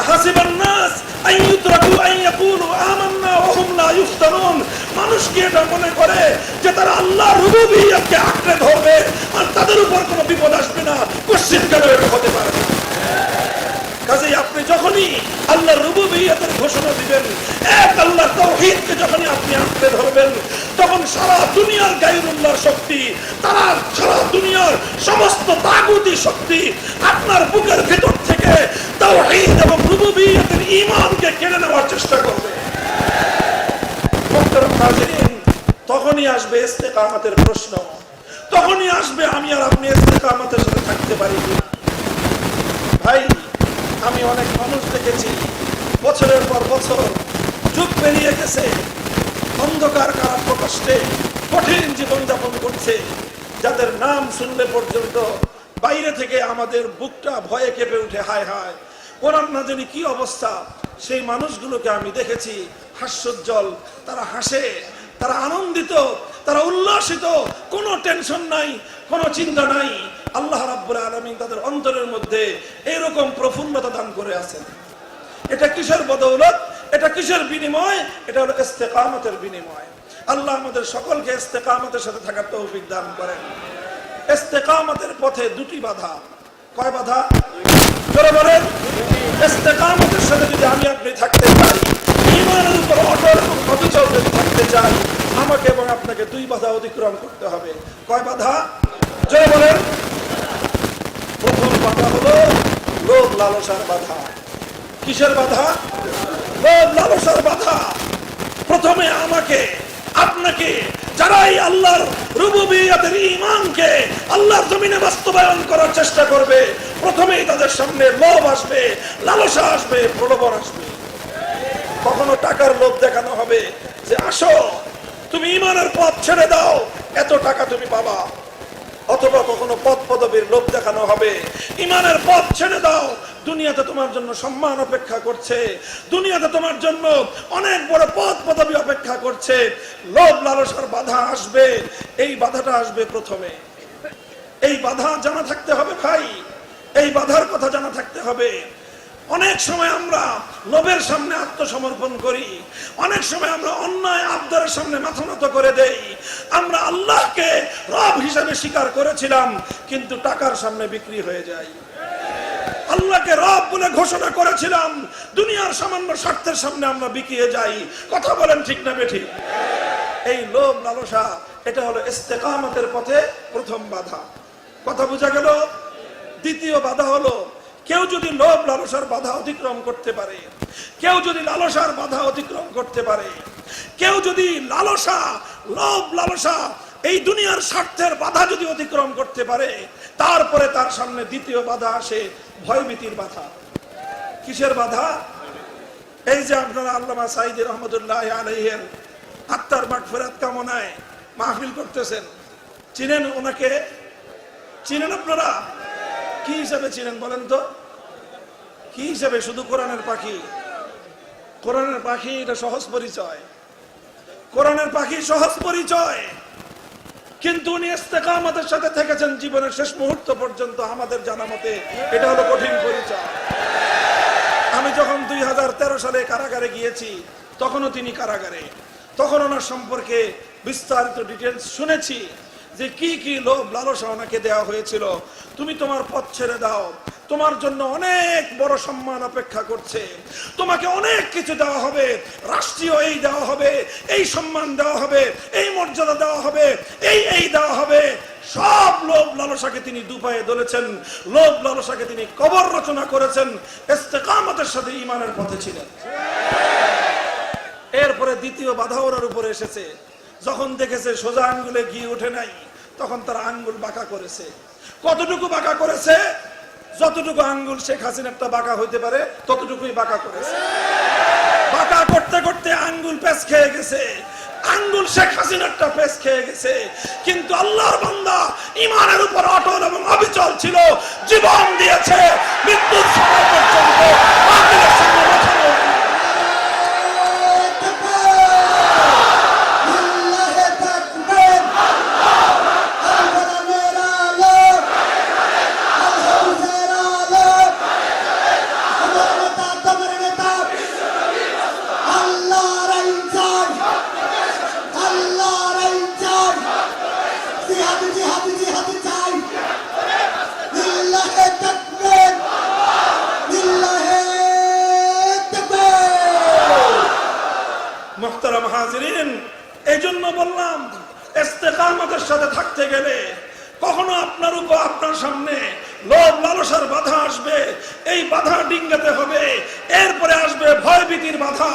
হাসিবান নাস আন ইউতরাকু আন ইয়াকুলু আমান্না ওয়া হুম লা ইফতানুন, মানুষ কি এটা মনে করে যে তারা আল্লাহর রুবুবিয়তকে আঁকড়ে ধরবে আর তাদের উপর কোনো বিপদ আসবে না? কোশ্চিন কেন এটা হতে পারে না। কাজেই আপনি যখনই আল্লাহর রুবুবিয়তের ঘোষণা দিবেন, এক আল্লাহর তাওহীদকে যখনই আপনি আঁকড়ে ধরবেন, তখন সারা দুনিয়ার গায়রুল্লাহর শক্তি, তারা সারা দুনিয়ার সমস্ত তাগুতি শক্তি আপনার বুকের ভেতর থেকে তাওহীদ এবং রুবুবিয়তের ঈমানকে কেড়ে নেওয়ার চেষ্টা করবে। মুহতারাম হাজিরিন, তখনই আসবে ইস্তেকামতের প্রশ্ন, তখনই আসবে আমি আর আপনি ইস্তেকামতের সাথে থাকতে পারি কি? ভাই, আমি অনেক মানুষ দেখেছি বছরের পর বছর, যুগ পেরিয়ে গেছে, অন্ধকার কারা প্রকষ্টে কঠিন জীবনযাপন করছে, যাদের নাম শুনলে পর্যন্ত বাইরে থেকে আমাদের বুকটা ভয়ে কেঁপে উঠে, হায় হায় কোরআন না জানি কি অবস্থা। সেই মানুষগুলোকে আমি দেখেছি হাস্যোজ্জ্বল, তারা হাসে, তারা আনন্দিত, তারা উল্লাসিত, কোনো টেনশন নাই, কোনো চিন্তা নাই। আল্লাহ রাব্বুল আলামিন তাদের অন্তরের মধ্যে এরকম প্রফুল্লতা দান করে আছেন। এটা কিসের বদৌলত, এটা কিসের বিনিময়? এটা হলো ইস্তেকামতের বিনিময়। আল্লাহ আমাদের সকলকে ইস্তেকামতের সাথে থাকার তৌফিক দান করেন। ইস্তেকামতের পথে দুটি বাধা। কয় বাধা? জোরে বলেন। ইস্তেকামতের সাথে যদি আমি আপনি থাকতে চাই, ঈমানের উপর অটল এবং অবিচল যদি থাকতে চাই, আমাকে এবং আপনাকে দুই বাধা অতিক্রম করতে হবে। কয় বাধা? জোরে বলেন। প্রথম বাধা হলো লোভ লালসার বাধা। কিসের বাধা? লোভ লালসার বাধা। প্রথমে আমাকে আপনাকে, যারাই আল্লাহর রুবুবিয়তের ঈমানকে আল্লাহর জমিনে বাস্তবায়ন করার চেষ্টা করবে, প্রথমেই তাদের সামনে লোভ আসবে, লালসা আসবে, প্রলোভন আসবে। কখনো টাকার লোভ দেখানো হবে যে আসো তুমি ঈমানের পথ ছেড়ে দাও, এত টাকা তুমি পাবা। অথবা কখনো পদ পদবীর লোভ দেখানো হবে, ঈমানের পথ ছেড়ে দাও, দুনিয়াতে তোমার জন্য সম্মান অপেক্ষা করছে, দুনিয়াতে তোমার জন্য অনেক বড় পদ পদবী অপেক্ষা করছে। লোভ লালসার বাধা আসবে, এই বাধাটা আসবে প্রথমে। এই বাধা জানা থাকতে হবে ভাই, এই বাধার কথা জানা থাকতে হবে। অনেক সময় আমরা লোভের সামনে আত্মসমর্পণ করি, অনেক সময় আমরা অন্যায় আবদারের সামনে মাথা নত করে দেই। আমরা আল্লাহকে রব হিসাবে স্বীকার করেছিলাম, কিন্তু টাকার সামনে বিক্রি হয়ে যায়। আল্লাহকে রব বলে ঘোষণা করেছিলাম, দুনিয়ার সামান্য স্বার্থের সামনে আমরা বিকিয়ে যাই। কথা বলেন ঠিক না বেঠিক? এই লোভ লালসা, এটা হলো ইস্তেকামতের পথে প্রথম বাধা। কথা বোঝা গেল? দ্বিতীয় বাধা হলো, কেউ যদি লোভ লালসার বাধা অতিক্রম করতে পারে, কেউ যদি লালসার বাধা অতিক্রম করতে পারে, কেউ যদি লালসা, লোভ লালসা, এই দুনিয়ার স্বার্থের বাধা যদি অতিক্রম করতে পারে, তারপরে তার সামনে দ্বিতীয় বাধা আসে ভয়ভীতির বাধা। কিসের বাধা? এই যে আপনারা আল্লামা সাঈদী রহমতুল্লাহ আলাইহির আত্মার মাগফিরাত কামনায় মাহফিল করতেছেন, চিনেন ওনাকে? চিনেন আপনারা? কি হিসাবে চিনেন বলেন তো? কি হিসাবে? শুধু কোরআনের পাখি? কোরআনের পাখি এটা সহজ পরিচয়, কোরআনের পাখি সহজ পরিচয়, কিন্তু উনি ইস্তেকামতের সাথে থেকেছেন জীবনের শেষ মুহূর্ত পর্যন্ত। আমাদের জানা মতে এটা হলো কঠিন পরিচয়। আমি যখন 2013 সালে কারাগারে গিয়েছি, তখনও তিনি কারাগারে, তখন ওনার সম্পর্কে বিস্তারিত ডিটেলস শুনেছি যে কি কি লোভ লালসা ওনাকে দেওয়া হয়েছিল। তুমি তোমার পথ ছেড়ে দাও, তোমার জন্য অনেক বড় সম্মান অপেক্ষা করছে, তোমাকে অনেক কিছু দেওয়া হবে, রাষ্ট্রীয় এই দেওয়া হবে, এই সম্মান দেওয়া হবে, এই মর্যাদা দেওয়া হবে, এই দেওয়া হবে। সব লোভ লালসাকে তিনি দুপায়ে ধরেছেন, লোভ লালসাকে তিনি কবর রচনা করেছেন, ইস্তেকামতের সাথে ঈমানের পথে ছিলেন। এরপরে দ্বিতীয় বাধা ওনার উপরে এসেছে, যখন দেখেছে সোজা আঙ্গুলে ঘি ওঠে নাই, তখন তার আঙ্গুল বাঁকা করেছে। কতটুকু বাঁকা করেছে? যতটুকু আঙ্গুল শেখ হাসিনারটা বাঁকা হইতে পারে ততটুকুই বাঁকা করেছে। বাঁকা করতে করতে দুনিয়াতে আঙ্গুল পেঁচ খেয়ে গেছে, আঙ্গুল শেখ হাসিনারটা পেঁচ খেয়ে গেছে, কিন্তু আল্লাহর বান্দা ইমানের উপর অটল এবং অবিচল ছিল, জীবন দিয়েছে মৃত্যুর সময় পর্যন্ত বাতিলের সামনে মাথা নত। মুহতারাম হাজিরিন, এই জন্য বললাম ইস্তেকামতের সাথে থাকতে গেলে কখনো আপনার উপর আপনার সামনে লোভ লালসার বাধা আসবে, এই বাধা ডিঙ্গাতে হবে, এরপরে আসবে ভয় ভীতির বাধা,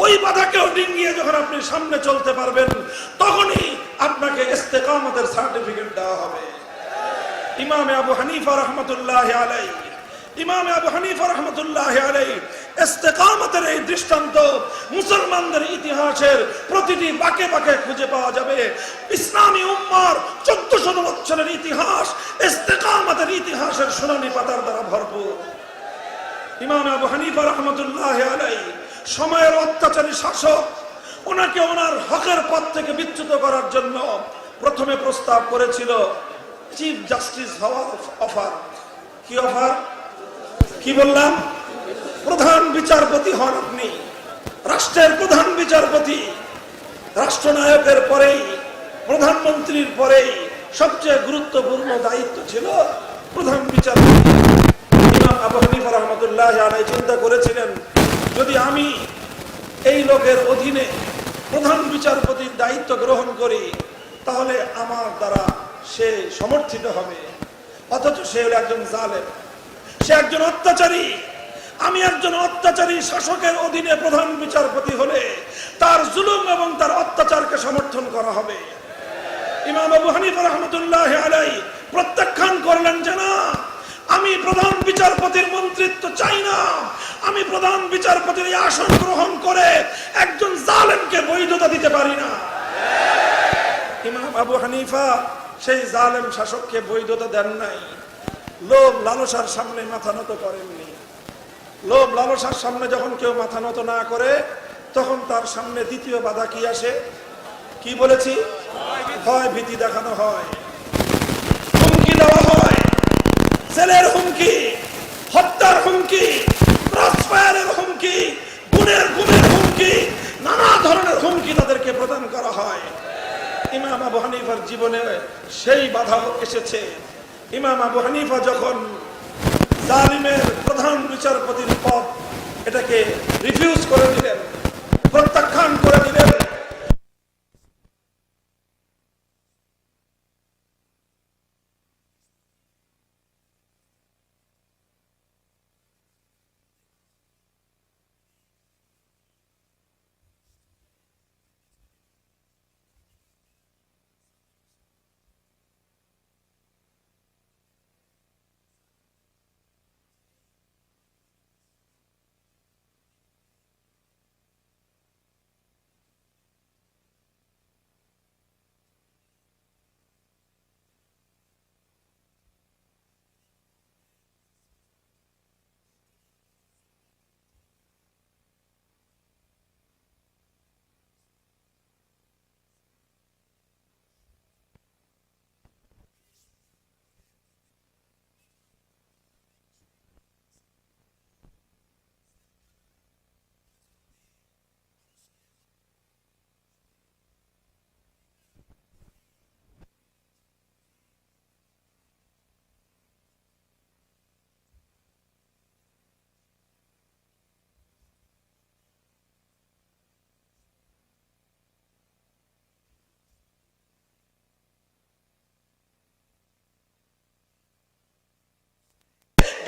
ওই বাধাকেও ডিঙ্গিয়ে যখন আপনি সামনে চলতে পারবেন তখনই আপনাকে ইস্তেকামতের সার্টিফিকেট দেওয়া হবে। ইমাম আবু হানিফা রাহমাতুল্লাহি আলাইহি ইস্তেকামতের এই দৃষ্টান্ত মুসলমানদের ইতিহাসের প্রতিটি বাঁকে বাঁকে খুঁজে পাওয়া যাবে। ইসলামী উম্মার 1400 বছরের ইতিহাস ইস্তেকামতের ইতিহাসের সোনালী পাতার দ্বারা ভরপুর। ইমাম আবু হানিফা রাহমাতুল্লাহি আলাইহি সময়ের অত্যাচারী শাসক, ওনাকে ওনার হকের পথ থেকে বিচ্যুত করার জন্য প্রথমে প্রস্তাব করেছিল চিফ জাস্টিস হওয়ার অফার। কি অফার? কি বললাম? প্রধান বিচারপতি হন আপনি, রাষ্ট্রের প্রধান বিচারপতি। রাষ্ট্রনায়কের পরেই, প্রধানমন্ত্রীর পরেই সবচেয়ে গুরুত্বপূর্ণ দায়িত্ব ছিল প্রধান বিচারপতি। ইমাম আবু হানিফা রাহমাতুল্লাহি আলাইহি চিন্তা করেছিলেন, যদি আমি এই লোকের অধীনে প্রধান বিচারপতির দায়িত্ব গ্রহণ করি তাহলে আমার দ্বারা সে সমর্থিত হবে, অথচ সে হলো একজন জালেম, সে একজন অত্যাচারী। আমি একজন অত্যাচারী শাসকের অধীনে প্রধান বিচারপতি হলে তার জুলুম এবং তার অত্যাচারকে সমর্থন করা হবে। ইমাম আবু হানিফা রাহমাতুল্লাহি আলাইহি প্রত্যাখ্যান করলেন যে না, আমি প্রধান বিচারপতির মন্ত্রিত্ব চাই না, আমি প্রধান বিচারপতির এই আসন গ্রহণ করে একজন জালেমকে বৈধতা দিতে পারি না। ইমাম আবু হানিফা সেই জালেম শাসককে বৈধতা দেন নাই, লোভ লালসার সামনে মাথা নত করেননি। লোভ লালসার সামনে যখন কেউ মাথা নত না করে তখন তার সামনে দ্বিতীয় বাধা কি আসে? কি বলেছি? ভয় ভীতি দেখানো হয়, হুমকি দেওয়া হয়, জেলের হুমকি, হত্যার হুমকি, ক্রসফায়ারের হুমকি, গুমের হুমকি, নানা ধরনের হুমকি তাদেরকে প্রদান করা হয়। ইমাম আবু হানিফার জীবনে সেই বাধা এসেছে। ইমাম আবু হানিফা যখন জালিমের প্রধান বিচারপতির পদ এটাকে রিফিউজ করে দিলেন, প্রত্যাখ্যান করে দিলেন,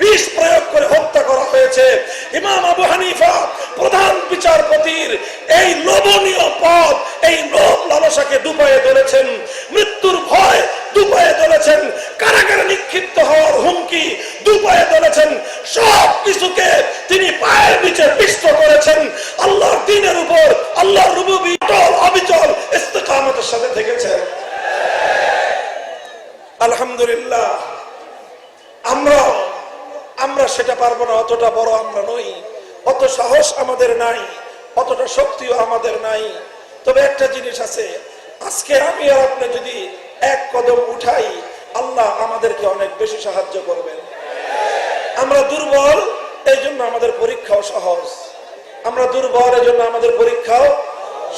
বিষ প্রয়োগ করে হত্যা করা হয়েছে। ইমাম আবু হানিফা প্রধান বিচারপতির এই লোভনীয় পদ, এই লোভ লালসাকে ডুবাইয়ে ধরেছেন, মৃত্যুর ভয় ডুবাইয়ে ধরেছেন, কারাগারে নিক্ষিপ্ত হওয়ার হুমকি ডুবাইয়ে ধরেছেন, সব কিছুকে তিনি পায়ের নিচে পিষ্ট করেছেন। আল্লাহর দ্বীনের উপর আল্লাহর রুবুবিয়্যত অবিচল ইস্তিকামতের সাথে থেকেছেন। আলহামদুলিল্লাহ, আমরা সেটা পারবো না, অতটা বড় আমরা নই, অত সাহস আমাদের নাই, অতটা শক্তিও আমাদের নাই। তবে একটা জিনিস আছে, আজকে আমি আর আপনি যদি এক কদম উঠাই, আল্লাহ আমাদেরকে অনেক বেশি সাহায্য করবেন। আমরা দুর্বল, এই জন্য আমাদের পরীক্ষাও সহজ। আমরা দুর্বল, এই জন্য আমাদের পরীক্ষাও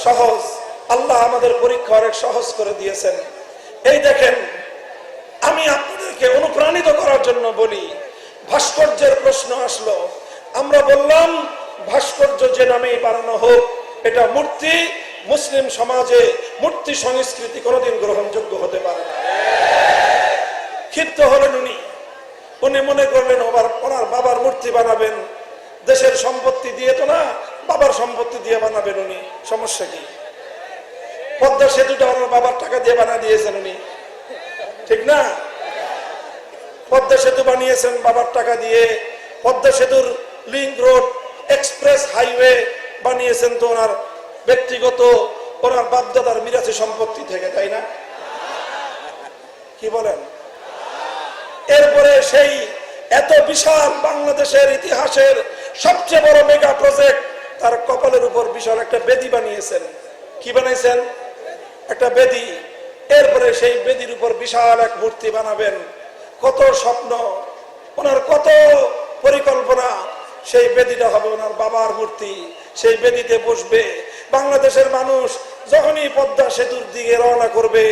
সহজ। আল্লাহ আমাদের পরীক্ষা অনেক সহজ করে দিয়েছেন। এই দেখেন, আমি আপনাদেরকে অনুপ্রাণিত করার জন্য বলি, ভাস্কর্যের প্রশ্ন আসলো, আমরা বললাম ভাস্কর্য যে নামেই বানানো হোক, এটা মূর্তি, মুসলিম সমাজে মূর্তি সংস্কৃতি কোনোদিন গ্রহণযোগ্য হতে পারে না। ক্ষিপ্ত হলেন উনি মনে করলেন ওনার বাবার মূর্তি বানাবেন, দেশের সম্পত্তি দিয়ে তো না, বাবার সম্পত্তি দিয়ে বানাবেন উনি, সমস্যা কি? পদ্মা সেতুটা ওনার বাবার টাকা দিয়ে বানা দিয়েছেন উনি, ঠিক না? পদ্মা সেতু বানিয়েছেন বাবার টাকা দিয়ে, পদ্মা সেতুর লিংক রোড, এক্সপ্রেস হাইওয়ে বানিয়েছেন তো ওনার ব্যক্তিগত, ওনার বাপদাদার মিরাসি সম্পত্তি থেকে, তাই না? কি বলেন? এরপরে সেই এত বিশাল বাংলাদেশের ইতিহাসের সবচেয়ে বড় মেগা প্রজেক্ট, তার কপালের উপর বিশাল একটা বেদি বানিয়েছেন। কি বানাইছেন? একটা বেদি। এরপরে সেই বেদির উপর বিশাল এক মূর্তি বানাবেন। কত স্বপ্ন, ওনার কত পরিকল্পনা। সেই বেদিটা হবে ওনার বাবার মূর্তি, সেই বেদিতে বসবে। বাংলাদেশের মানুষ যখনই পদ্মা সেতুর দিকে রওনা করবে,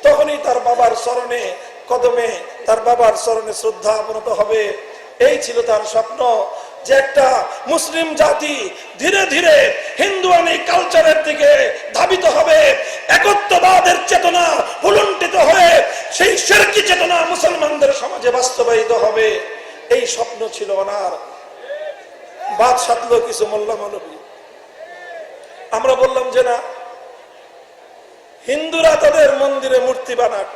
তখনই তার বাবার চরণে কদমে, তার বাবার চরণে শ্রদ্ধা অবনত হবে। এই ছিল তার স্বপ্ন, যে একটা মুসলিম জাতি ধীরে ধীরে হিন্দুয়ানি কালচারের দিকে ধাবিত হবে, একত্ববাদের চেতনা ভুলুণ্ঠিত হয়ে সেই শিরকি চেতনা মুসলমানদের সমাজে বাস্তবায়িত হবে। এই স্বপ্ন ছিল ওনার। বাদ সাধলো কিছু মোল্লা মৌলবী। আমরা বললাম যে না, হিন্দুরা তাদের মন্দিরে মূর্তি বানাক,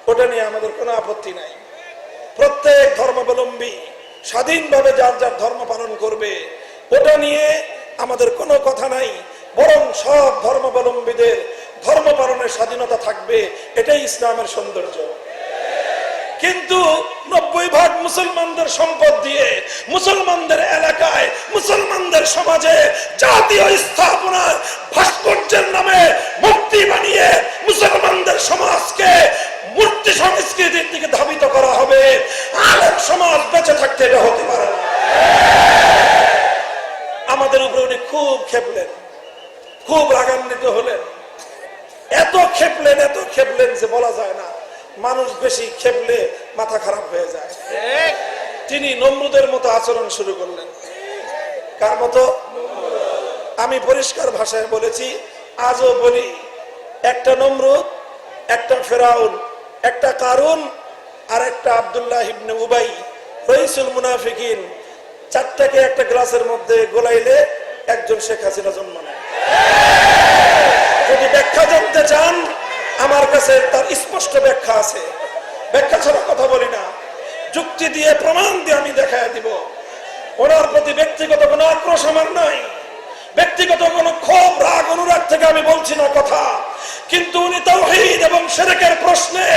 ওটা নিয়ে আমাদের কোনো আপত্তি নাই। প্রত্যেক ধর্মাবলম্বী স্বাধীনভাবে যার যার ধর্ম পালন করবে, ওটা নিয়ে আমাদের কোনো কথা নাই। বরং সব ধর্মাবলম্বীদের ধর্ম পালনের স্বাধীনতা থাকবে, এটাই ইসলামের সৌন্দর্য। কিন্তু 90% মুসলমানদের সম্পদ দিয়ে, মুসলমানদের এলাকায়, মুসলমানদের সমাজে জাতীয় স্থাপনা ভাস্কর্যের নামে মূর্তি বানিয়ে মুসলমানদের সমাজকে মূর্তি সংস্কৃতির দিকে ধাবিত করা হবে। আলেম সমাজ বেঁচে থাকতে এটা হতে পারে না। আমাদের উপরে উনি খুব খেপলেন, খুব রাগান্বিত হলেন। এত খেপলেন যে বলা যায় না। মানুষ বেশি খেপলে মাথা খারাপ হয়ে যায়। তিনি নমরুদের মতো আচরণ শুরু করলেন। কার মতো? আমি পরিষ্কার ভাষায় বলেছি, আজও বলি, একটা নমরুদ, একটা ফেরাউন, একটা কারুন, আর একটা আব্দুল্লাহ ইবনে উবাই, রইসুল মুনাফিকিন, চারটাকে একটা গ্লাসের মধ্যে গোলাইলে একজন শেখ হাসিনা জন্ম নেয়। যদি ব্যাখ্যা জানতে চান, আমার কাছে তার স্পষ্ট ব্যাখ্যা আছে। ব্যাখ্যা ছাড়া কথা বলি না, যুক্তি দিয়ে প্রমাণ দিয়ে আমি দেখায় দিব। ওনার প্রতি ব্যক্তিগত কোনো আক্রোশ আমার নাই, ব্যক্তিগত কোনো ক্ষোভ রাগ অনুরাগ থেকে আমি বলছি না কথা। কিন্তু উনি তাওহীদ এবং শিরকের প্রশ্নে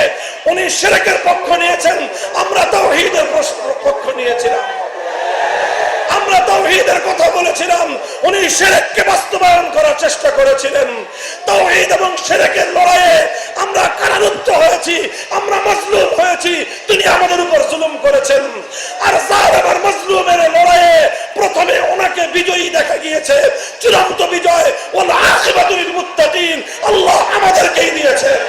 উনি শিরকের পক্ষ নিয়েছেন, আমরা তাওহীদের পক্ষ নিয়েছিলাম। আমরা তাওহীদের কথা বলেছিলাম, উনি শিরককে বাস্তবায়ন করার চেষ্টা করেছিলেন। তাওহীদ এবং শিরকের লড়াইয়ে আমরা কারারুদ্ধ হয়েছি, আমরা মাজলুম হয়েছি। তিনি আমাদের উপর জুলুম করেছেন। আর জালেম আর মাজলুমের লড়াইয়ে প্রথমে ওনাকে বিজয়ী দেখা গিয়েছে। চূড়ান্ত বিজয় ওয়াল আখিবাতু লিল মুত্তাকিন আল্লাহ আমাদেরকেই দিয়েছেন।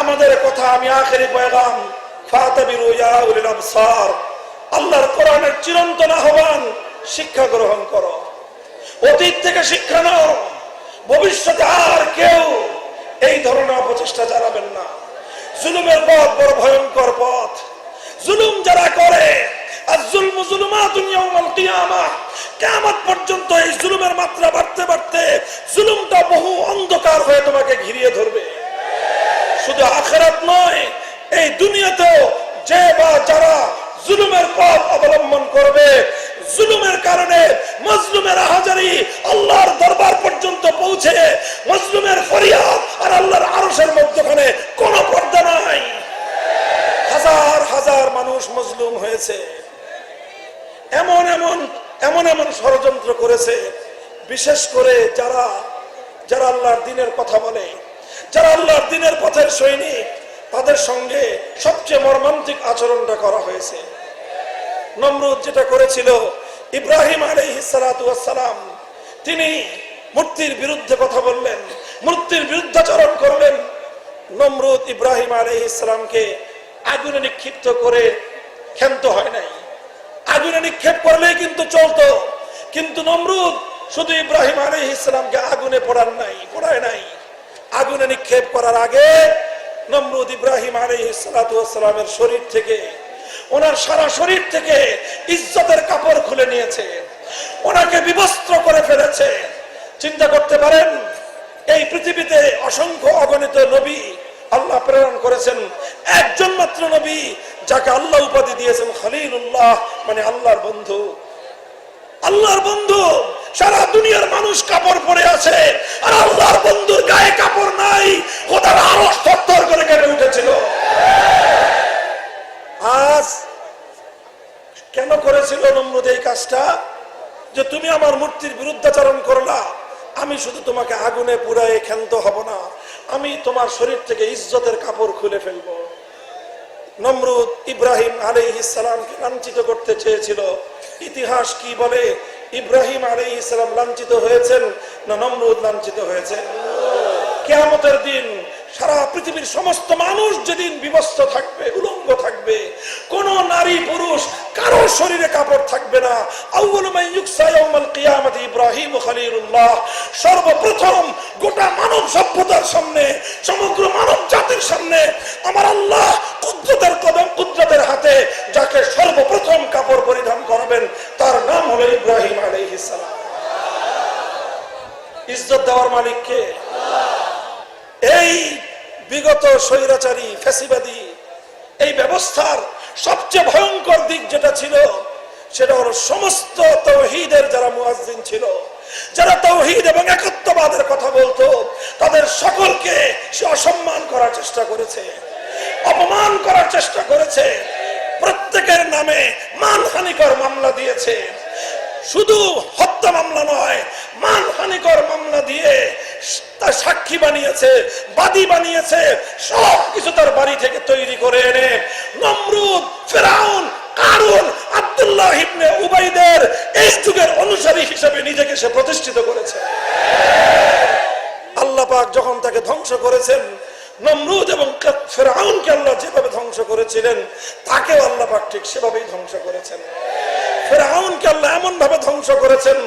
আমাদের কথা আমি আখেরি পয়গাম ফাতাবিরু ইয়া উলিল আবসার, আল্লাহর কোরআনের চিরন্তন আহ্বান, শিক্ষা গ্রহণ করো, অতীত থেকে শিক্ষা নাও, ভবিষ্যতে আর কেউ এই ধরনের অপচেষ্টা চালাবেন না। জুলুমের পথ বড় ভয়ঙ্কর পথ। জুলুম যারা করে, আয-যুলমু যুলুমাতুন ইয়াওমাল কিয়ামাহ, কিয়ামত পর্যন্ত এই জুলুমের মাত্রা বাড়তে বাড়তে জুলুমটা বহু অন্ধকার হয়ে তোমাকে ঘিরিয়ে ধরবে। শুধু আখিরাত নয়, এই দুনিয়াতেও যে বা যারা জুলুমের পথ অবলম্বন করবে, জুলুমের কারণে মজলুমের আহাজারি আল্লাহর দরবার পর্যন্ত পৌঁছে, মজলুমের ফরিয়াদ আর আল্লাহর আরশের মধ্যখানে কোনো পর্দা নাই। হাজার হাজার মানুষ মজলুম হয়েছে, এমন এমন এমন এমন ষড়যন্ত্র করেছে। বিশেষ করে যারা যারা আল্লাহর দ্বীনের কথা বলে, যারা আল্লাহর দ্বীনের পথের সৈনিক, তাদের সঙ্গে সবচেয়ে মর্মান্তিক আচরণটা করা হয়েছে। নমরুদ যেটা করেছিল, ইব্রাহিম আলাইহিস সালাতু ওয়াস সালাম, তিনি মূর্তির বিরুদ্ধে কথা বললেন, মূর্তির বিরুদ্ধাচরণ করলেন। নমরুদ ইব্রাহিম আলাইহিস সালামকে আগুনে নিক্ষিপ্ত করে ক্ষান্ত হয় নাই। আগুনে নিক্ষেপ করলেই কিন্তু চলতো, কিন্তু নমরুদ শুধু ইব্রাহিম আলাইহিস সালামকে আগুনে পোড়ায় নাই। আগুনে নিক্ষেপ করার আগে নমরুদ ইব্রাহিম আলাইহিস সালাতু ওয়াস সালামের শরীর থেকে, ওনার সারা শরীর থেকে ইজ্জতের কাপড় খুলে নিয়েছে, ওনাকে বিবস্ত্র করে ফেলেছে। চিন্তা করতে পারেন, এই পৃথিবীতে অসংখ্য অগণিত নবী আল্লাহ প্রেরণ করেছেন, একজন মাত্র নবী যাকে আল্লাহ উপাধি দিয়েছেন খলিলুল্লাহ, মানে আল্লাহর বন্ধু। আল্লাহর বন্ধু, সারা দুনিয়ার মানুষ কাপড় পরে আছে, আর আল্লাহর বন্ধুর গায়ে কাপড় নাই। খোদার আরশ থরথর করে কেঁপে উঠেছিল। আজ কেন করেছিল নমরুদ এই কাজটা? যে তুমি আমার মূর্তির বিরুদ্ধাচরণ করলা, আমি শুধু তোমাকে আগুনে পুড়ায় ক্ষান্ত হব না, আমি তোমার শরীর থেকে ইজ্জতের কাপড় খুলে ফেলবো। নমরুদ ইব্রাহিম আলাইহিস সালামকে লাঞ্ছিত করতে চেয়েছিল। ইতিহাস কি বলে? ইব্রাহিম আলাইহিস সালাম লাঞ্ছিত হয়েছেন না নমরুদ লাঞ্ছিত হয়েছেন? কিয়ামতের দিন সারা পৃথিবীর সমস্ত মানুষ যেদিন বিবস্ত্র থাকবে, উলঙ্গ থাকবে, কোন নারী পুরুষ কারো শরীরে কাপড় থাকবে না। আউয়ালু মান ইউকসা ইয়াউমাল কিয়ামতি ইব্রাহিম খলিলুল্লাহ, সর্বপ্রথম গোটা মানব সভ্যতার সামনে, সমগ্র মানব জাতির সামনে আমার আল্লাহ কুদরতের হাতে যাকে সর্বপ্রথম কাপড় পরিধান করবেন, তার নাম হলো ইব্রাহিম আলাইহিস সালাম। ইজ্জত দেওয়ার মালিক কে? এই বিগত স্বৈরাচারী ফ্যাসিবাদী এই ব্যবস্থার সবচেয়ে ভয়ঙ্কর দিক যেটা ছিল, সেটা হলো সমস্ত তাওহীদের যারা মুয়াজ্জিন ছিল, যারা তাওহীদ এবং একত্ববাদের কথা বলতো, তাদের সকলকে সে অসম্মান করার চেষ্টা করেছে, অপমান করার চেষ্টা করেছে, প্রত্যেকের নামে মানহানিকর মামলা দিয়েছে। শুধু হত্যা মামলা নয়, মানহানিকর মামলা দিয়ে তার সাক্ষী বানিয়েছে, বাদী বানিয়েছে, সবকিছু তার বাড়ি থেকে তৈরি করে এনে নমরুদ, ফেরাউন, কারুন, আব্দুল্লাহ ইবনে উবাইদের এই যুগের অনুসারী হিসেবে নিজেকে সে প্রতিষ্ঠিত করেছে। আল্লাহ পাক যখন তাকে ধ্বংস করেছেন, নমরুদ এবং ফেরাউনকে আল্লাহ যেভাবে ধ্বংস করেছিলেন, তাকেও আল্লাহ পাক ঠিক সেভাবেই ধ্বংস করেছেন। ফেরাউনকে আল্লাহ এমন ভাবে ধ্বংস করেছেন,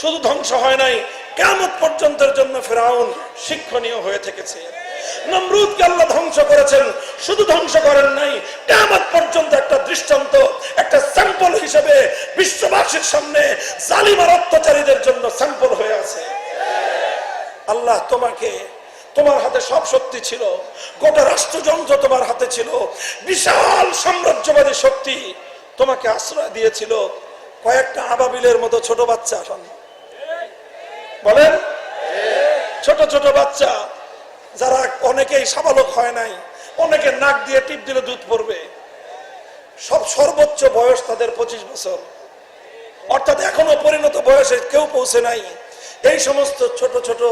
শুধু ধ্বংস হয় নাই, কিয়ামত পর্যন্তের জন্য ফেরাউন শিক্ষণীয় হয়ে থেকেছে। নমরুদকে আল্লাহ ধ্বংস করেছেন, শুধু ধ্বংস করেন নাই, কিয়ামত পর্যন্ত একটা দৃষ্টান্ত, একটা স্যাম্পল হিসেবে বিশ্ববাসীর সামনে জালিম আর অত্যাচারীদের জন্য স্যাম্পল হয়ে আছে। আল্লাহ তোমাকে, তোমার হাতে সব শক্তি ছিল, গোটা রাষ্ট্রযন্ত্র তোমার হাতে ছিল, বিশাল সাম্রাজ্যবাদী শক্তি তোমাকে আশ্রয় দিয়েছিল। কয়েকটা আবাবিলের মতো ছোট বাচ্চা, বলেন, ছোট ছোট বাচ্চা যারা অনেকেই সাবালক হয় নাই, অনেকে নাক দিয়ে টিপ দিলে দুধ পড়বে, সব সর্বোচ্চ বয়স তাদের 25 বছর, অর্থাৎ এখনো পরিণত বয়সে কেউ পৌঁছে নাই। এই সমস্ত ছোট ছোট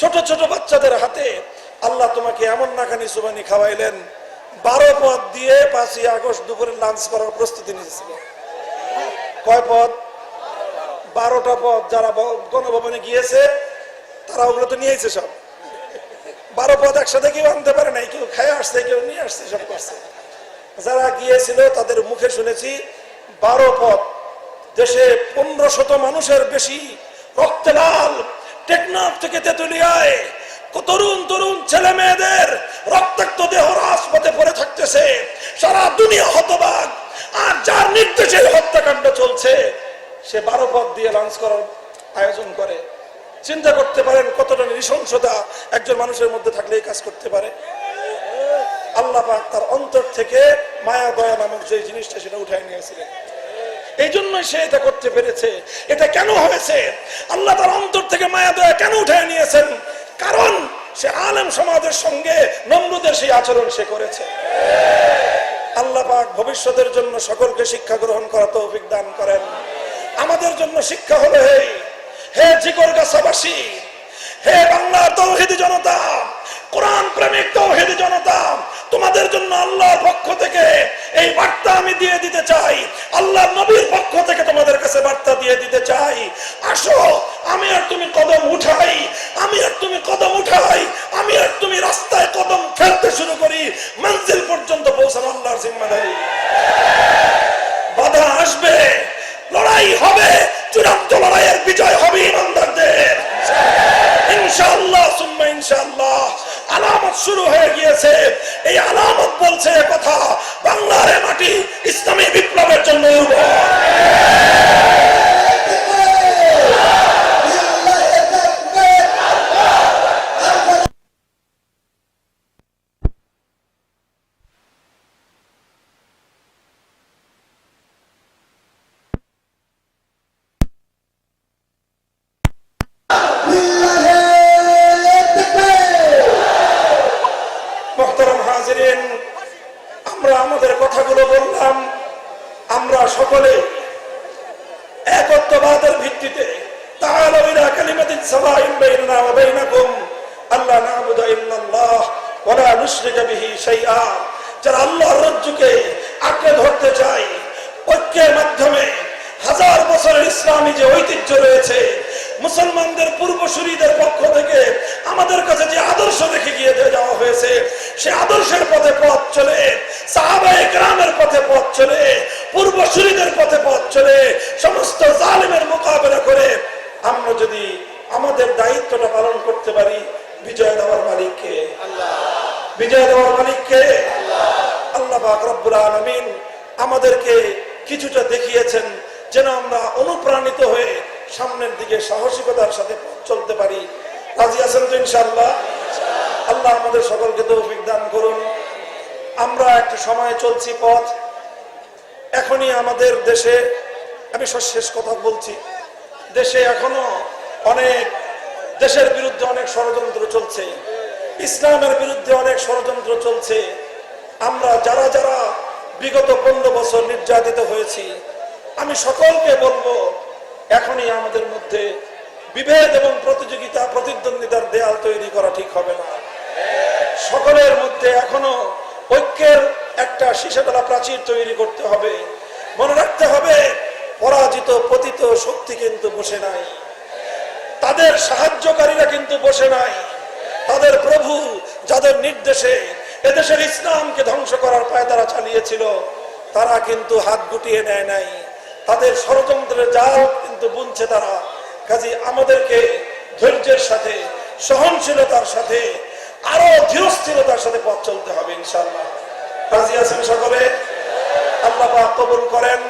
ছোট ছোট বাচ্চাদের হাতে আল্লাহ তোমাকে এমন নাকানি সুবানি খাওয়াইলেন, 12 পদ দিয়ে 5ই আগস্ট দুপুরে লাঞ্চ করার প্রস্তুতি নিয়েছিল। কয় পদ? 12টা পদ। যারা গণভবনে গিয়েছে তারা ওগুলো তো নিয়েছে সব। 12 পদ একসাথে কেউ আনতে পারে নাই, কেউ খেয়ে আসছে, কেউ নিয়ে আসছে, সব করছে। যারা গিয়েছিল তাদের মুখে শুনেছি 12 পথ, দেশে 1500 মানুষের বেশি রক্তে লাল টেকনাফ থেকে তেতুলিয়ায় তরুণ তরুণ ছেলে মেয়েদের রক্তাক্ত দেহ রাজপথে পড়ে থাকতেছে, সারা দুনিয়া হতবাক। আর যার নির্দেশে হত্যাকাণ্ড চলছে সে 12 পথ দিয়ে লঞ্চ করার আয়োজন করে। চিন্তা করতে পারেন কতটা নৃশংসতা একজন মানুষের মধ্যে থাকলে এই কাজ করতে পারে। আল্লাহ পাক তার অন্তর থেকে মায়া দয়া নামক যে জিনিসটা সেটা উঠায় নিয়েছিলেন, এই জন্যই সে এটা করতে পেরেছে। এটা কেন হয়েছে? আল্লাহ তার অন্তর থেকে মায়া দয়া কেন উঠায় নিয়েছেন? কারণ সে আলেম সমাজের সঙ্গে নমরুদের সেই আচরণ সে করেছে। আল্লাহ পাক ভবিষ্যতের জন্য সকলকে শিক্ষা গ্রহণ করার তৌফিক দান করেন। আমাদের জন্য শিক্ষা হলো হে জিকরগাছাবাসী, হে বাংলার তৌহিদি জনতা, কোরআন প্রেমিক তৌহিদি জনতা, তোমাদের জন্য আল্লাহর পক্ষ থেকে এই বার্তা আমি দিয়ে দিতে চাই, আল্লাহর নবীর পক্ষ থেকে তোমাদের কাছে বার্তা দিয়ে দিতে চাই। আসো আমি আর তুমি কদম উঠাই, আমি আর তুমি কদম উঠাই, আমি আর তুমি রাস্তায় কদম ফেলতে শুরু করি, মঞ্জিল পর্যন্ত পৌঁছানো আল্লাহর জিম্মাদারি। বাধা আসবে, লড়াই হবে, চূড়ান্ত লড়াইয়ের বিজয় হবে ইমানদারদের ইনশাআল্লাহ সুম্মা ইনশাআল্লাহ। আলামত শুরু হয়ে গিয়েছে, এই আলামত বলছে কথা বাংলার মাটি ইসলামী বিপ্লবের জন্য উর্বর। আমরা আমাদের কথাগুলো বললাম, আমরা সকলে একত্ববাদের ভিত্তিতে তাআলা ইলা কালিমাতিন সাওয়াইন বাইনানা ওয়া বাইনাকুম আল্লা না'বুদা ইল্লাল্লাহ ওয়া লা নুশরিকা বিহি শাইআ। যারা আল্লাহর রজ্জুকে আঁকড়ে ধরতে চায়, ঐক্যের মাধ্যমে হাজার বছরের ইসলামী যে ঐতিহ্য রয়েছে, মুসলমানদের পূর্বসূরীদের পক্ষ থেকে আমাদের কাছে যে আদর্শ রেখে গিয়ে যাওয়া হয়েছে, সে আদর্শের পথে পথ চলে, সাহাবায়ে কেরামের পথে পথ চলে, পূর্বসূরীদের পথে পথ চলে, সমস্ত জালিমের মোকাবেলা করে আমরা যদি আমাদের দায়িত্বটা পালন করতে পারি, বিজয় দেওয়ার মালিক কে? আল্লাহ। বিজয় দেওয়ার মালিক কে? আল্লাহ। আল্লাহ পাক রব্বুল আলামিন আমাদেরকে কিছুটা দেখিয়েছেন যেন আমরা অনুপ্রাণিত হয়ে সামনের দিকে সাহসিকতার সাথে চলতে পারি। রাজি আছেন তো ইনশাআল্লাহ? আল্লাহ আমাদের সকলকে তৌফিক দান করুন। আমরা একটা সময় চলছি পথ, এখনই আমাদের দেশে, আমি শেষ কথা বলছি, দেশে এখনো অনেক, দেশের বিরুদ্ধে অনেক ষড়যন্ত্র চলছে, ইসলামের বিরুদ্ধে অনেক ষড়যন্ত্র চলছে। আমরা যারা যারা বিগত 15 বছর নির্যাতিত হয়েছি, আমি সকলকে বলবো এখনই আমাদের মধ্যে বিভেদ এবং প্রতিযোগিতা প্রতিদ্বন্দ্বিতার দেয়াল তৈরি করা ঠিক হবে না। সকলের মধ্যে এখনো ঐক্যের একটা শীষেতলা প্রাচীর তৈরি করতে হবে। মনে রাখতে হবে পরাজিত পতিত শক্তি কিন্তু বসে নাই, তাদের সাহায্যকারীরা কিন্তু বসে নাই, তাদের প্রভু যাদের নির্দেশে এদেশের ইসলামকে ধ্বংস করার পায়তারা চালিয়েছিল, তারা কিন্তু হাত গুটিয়ে নেয় নাই, তাদের ষড়যন্ত্রের জাল কিন্তু বুনছে তারা। কাজে আমাদেরকে ধৈর্যের সাথে, সহনশীলতার সাথে, আরো ধীরস্থিরতার সাথে পথ চলতে হবে ইনশাআল্লাহ। রাজি আছেন সকলে? আল্লাহ পাক কবুল করেন।